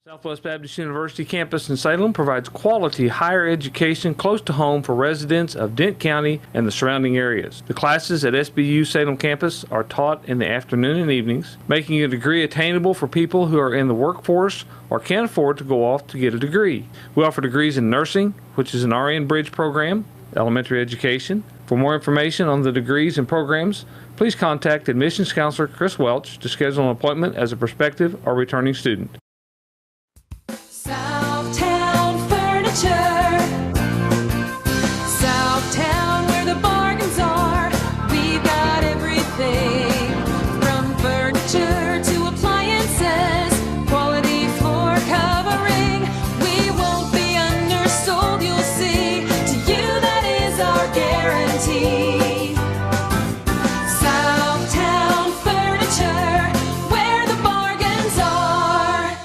Southwest Baptist University campus in Salem provides quality higher education close to home for residents of Dent County and the surrounding areas. The classes at SBU Salem campus are taught in the afternoon and evenings, making a degree attainable for people who are in the workforce or can't afford to go off to get a degree. We offer degrees in nursing, which is an RN Bridge program, elementary education. For more information on the degrees and programs, please contact admissions counselor Chris Welch to schedule an appointment as a prospective or returning student. Southtown Furniture. Southtown, where the bargains are. We've got everything from furniture to appliances. Quality floor covering. We won't be undersold, you'll see. To you, that is our guarantee. Southtown Furniture, where the bargains are.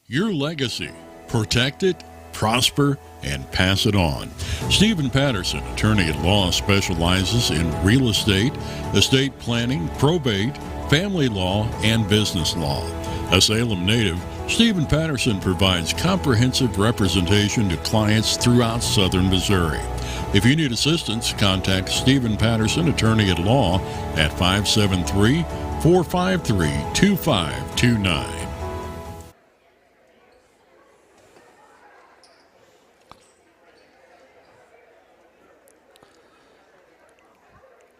Your legacy. Protect it, prosper, and pass it on. Stephen Patterson, attorney at law, specializes in real estate, estate planning, probate, family law, and business law. A Salem native, Stephen Patterson provides comprehensive representation to clients throughout southern Missouri. If you need assistance, contact Stephen Patterson, attorney at law, at 573-453-2529.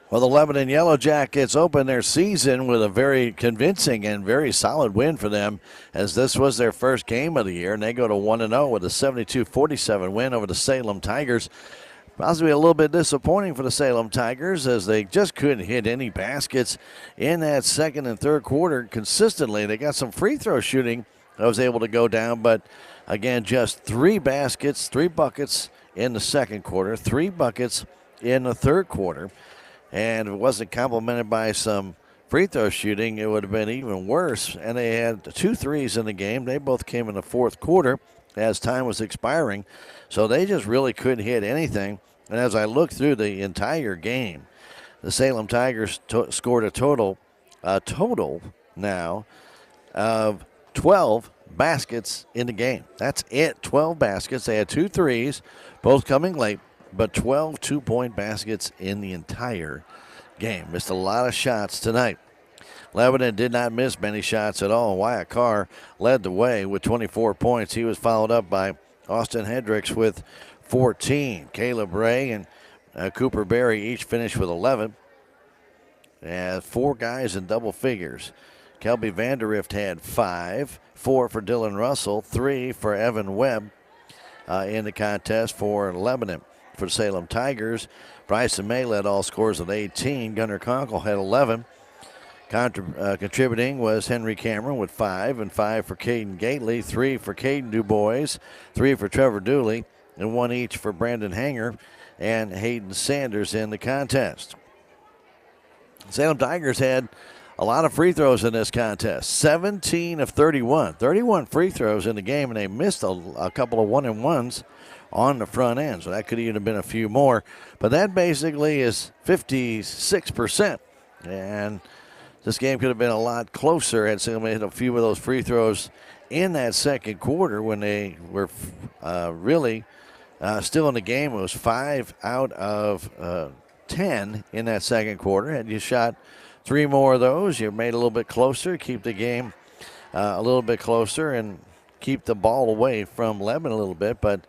Well, the Lebanon Yellow Jackets open their season with a very convincing and very solid win for them, as this was their first game of the year, and they go to 1-0 with a 72-47 win over the Salem Tigers. Possibly a little bit disappointing for the Salem Tigers, as they just couldn't hit any baskets in that second and third quarter consistently. They got some free throw shooting that was able to go down, but again, just 3 baskets, 3 buckets in the second quarter, 3 buckets in the third quarter. And if it wasn't complemented by some free throw shooting, it would have been even worse. And they had 2 threes in the game. They both came in the fourth quarter as time was expiring. So they just really couldn't hit anything. And as I look through the entire game, the Salem Tigers scored a total now of 12 baskets in the game. That's it, 12 baskets. They had 2 threes, both coming late, but 12 two-point baskets in the entire game. Missed a lot of shots tonight. Lebanon did not miss many shots at all. Wyatt Carr led the way with 24 points. He was followed up by Austin Hendricks with 14. Caleb Ray and Cooper Berry each finished with 11. And 4 guys in double figures. Kelby Vanderift had 5, 4 for Dylan Russell, 3 for Evan Webb in the contest for Lebanon. For the Salem Tigers, Bryson May led all scores with 18. Gunnar Conkle had 11. Contributing was Henry Cameron with 5, and 5 for Caden Gately, 3 for Caden DuBois, 3 for Trevor Dooley, and 1 each for Brandon Hanger and Hayden Sanders in the contest. Salem Tigers had a lot of free throws in this contest. 17 of 31. 31 free throws in the game, and they missed a couple of 1-and-1s on the front end. So that could even have been a few more. But that basically is 56%. And this game could have been a lot closer had Salem hit a few of those free throws in that second quarter when they were really still in the game. It was 5 out of 10 in that second quarter. Had you shot 3 more of those, you made a little bit closer, keep the game a little bit closer and keep the ball away from Lebanon a little bit. But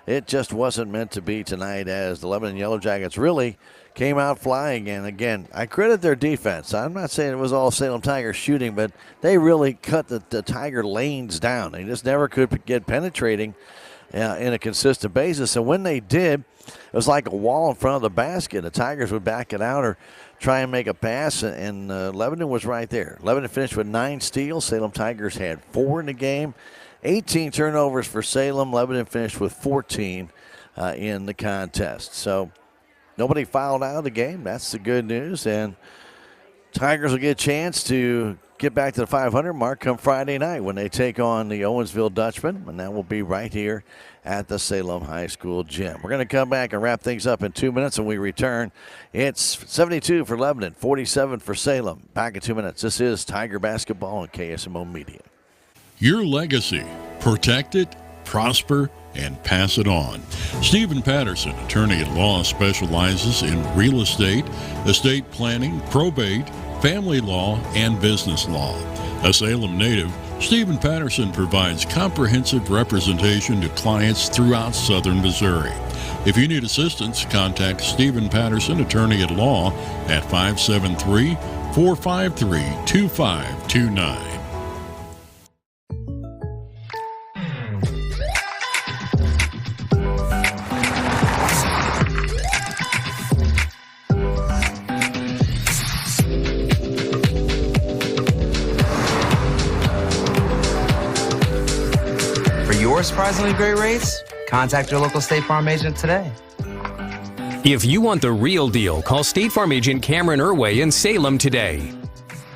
it just wasn't meant to be tonight as the Lebanon Yellow Jackets really came out flying. And again, I credit their defense. I'm not saying it was all Salem Tigers shooting, but they really cut the Tiger lanes down. They just never could get penetrating in a consistent basis. And when they did, it was like a wall in front of the basket. The Tigers would back it out or try and make a pass, and Lebanon was right there. Lebanon finished with 9 steals. Salem Tigers had 4 in the game. 18 turnovers for Salem. Lebanon finished with 14 in the contest. So nobody fouled out of the game. That's the good news. And Tigers will get a chance to get back to the 500 mark come Friday night when they take on the Owensville Dutchmen, and that will be right here at the Salem High School gym. We're going to come back and wrap things up in 2 minutes when we return. It's 72 for Lebanon, 47 for Salem. Back in 2 minutes. This is Tiger Basketball on KSMO Media. Your legacy. Protect it, prosper, and pass it on. Stephen Patterson, attorney at law, specializes in real estate, estate planning, probate, family law, and business law. A Salem native, Stephen Patterson provides comprehensive representation to clients throughout southern Missouri. If you need assistance, contact Stephen Patterson, attorney at law, at 573-453-2529. Surprisingly great rates? Contact your local State Farm agent today. If you want the real deal, call State Farm agent Cameron Irway in Salem today.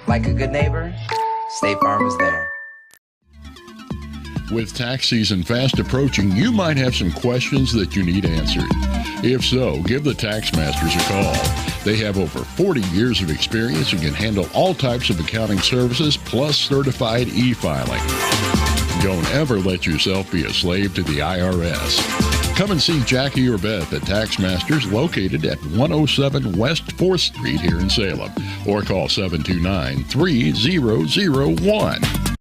Like a good neighbor, State Farm is there. With tax season fast approaching, you might have some questions that you need answered. If so, give the Tax Masters a call. They have over 40 years of experience and can handle all types of accounting services plus certified e-filing. Don't ever let yourself be a slave to the IRS. Come and see Jackie or Beth at Tax Masters, located at 107 West 4th Street here in Salem, or call 729-3001.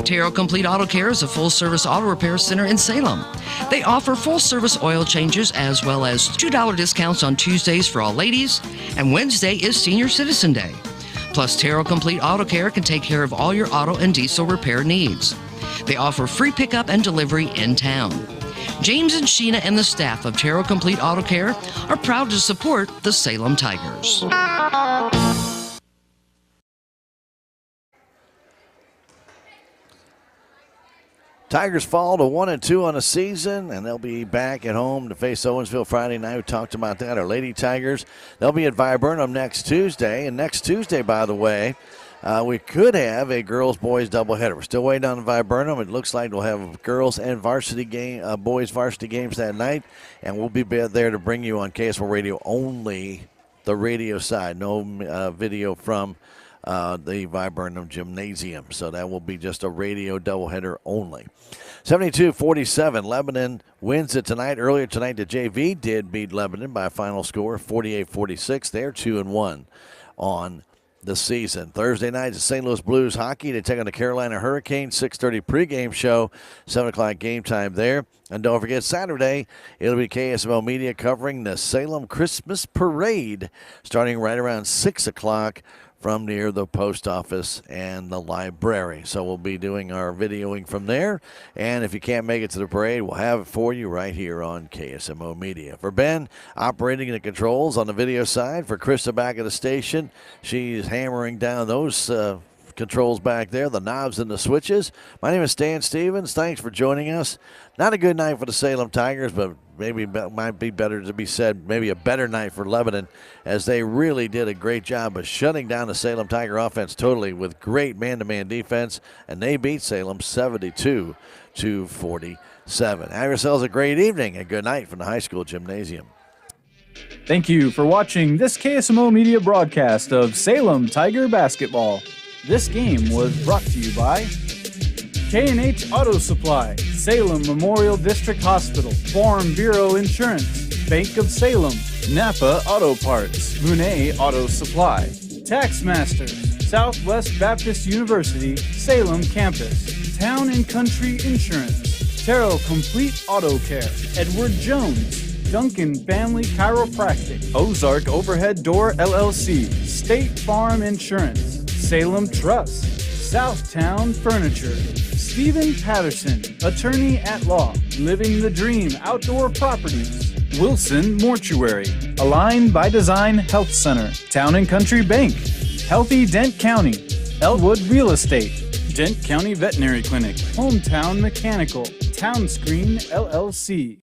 Terrell Complete Auto Care is a full-service auto repair center in Salem. They offer full-service oil changes as well as $2 discounts on Tuesdays for all ladies, and Wednesday is Senior Citizen Day. Plus, Terrell Complete Auto Care can take care of all your auto and diesel repair needs. They offer free pickup and delivery in town. James and Sheena and the staff of Terrell Complete Auto Care are proud to support the Salem Tigers. Tigers fall to 1-2 on the season, and they'll be back at home to face Owensville Friday night. We talked about that. Our Lady Tigers, they'll be at Viburnum next Tuesday. And next Tuesday, by the way, we could have a girls-boys doubleheader. We're still waiting on Viburnum. It looks like we'll have girls and varsity game, boys varsity games that night, and we'll be there to bring you on KSMO Radio only the radio side. No video from the Viburnum Gymnasium. So that will be just a radio doubleheader only. 72-47, Lebanon wins it tonight. Earlier tonight, the JV did beat Lebanon by a final score of 48-46. They're 2-1 on the season. Thursday night, the St. Louis Blues hockey. They take on the Carolina Hurricanes. 6:30 pregame show, 7 o'clock game time there. And don't forget, Saturday, it'll be KSMO Media covering the Salem Christmas Parade starting right around 6 o'clock from near the post office and the library. So we'll be doing our videoing from there. And if you can't make it to the parade, we'll have it for you right here on KSMO Media. For Ben, operating the controls on the video side. For Krista back at the station, she's hammering down those controls back there, the knobs and the switches. My name is Stan Stevens. Thanks for joining us. Not a good night for the Salem Tigers, but maybe might be better to be said, maybe a better night for Lebanon, as they really did a great job of shutting down the Salem Tiger offense totally with great man-to-man defense, and they beat Salem 72-47. Have yourselves a great evening and good night from the high school gymnasium. Thank you for watching this KSMO media broadcast of Salem Tiger basketball. This game was brought to you by K&H Auto Supply, Salem Memorial District Hospital, Farm Bureau Insurance, Bank of Salem, Napa Auto Parts, Monet Auto Supply, Taxmasters, Southwest Baptist University, Salem Campus, Town and Country Insurance, Terrell Complete Auto Care, Edward Jones, Duncan Family Chiropractic, Ozark Overhead Door LLC, State Farm Insurance, Salem Trust, Southtown Furniture, Stephen Patterson, Attorney at Law, Living the Dream Outdoor Properties, Wilson Mortuary, Align by Design Health Center, Town and Country Bank, Healthy Dent County, Elwood Real Estate, Dent County Veterinary Clinic, Hometown Mechanical, Town Screen LLC.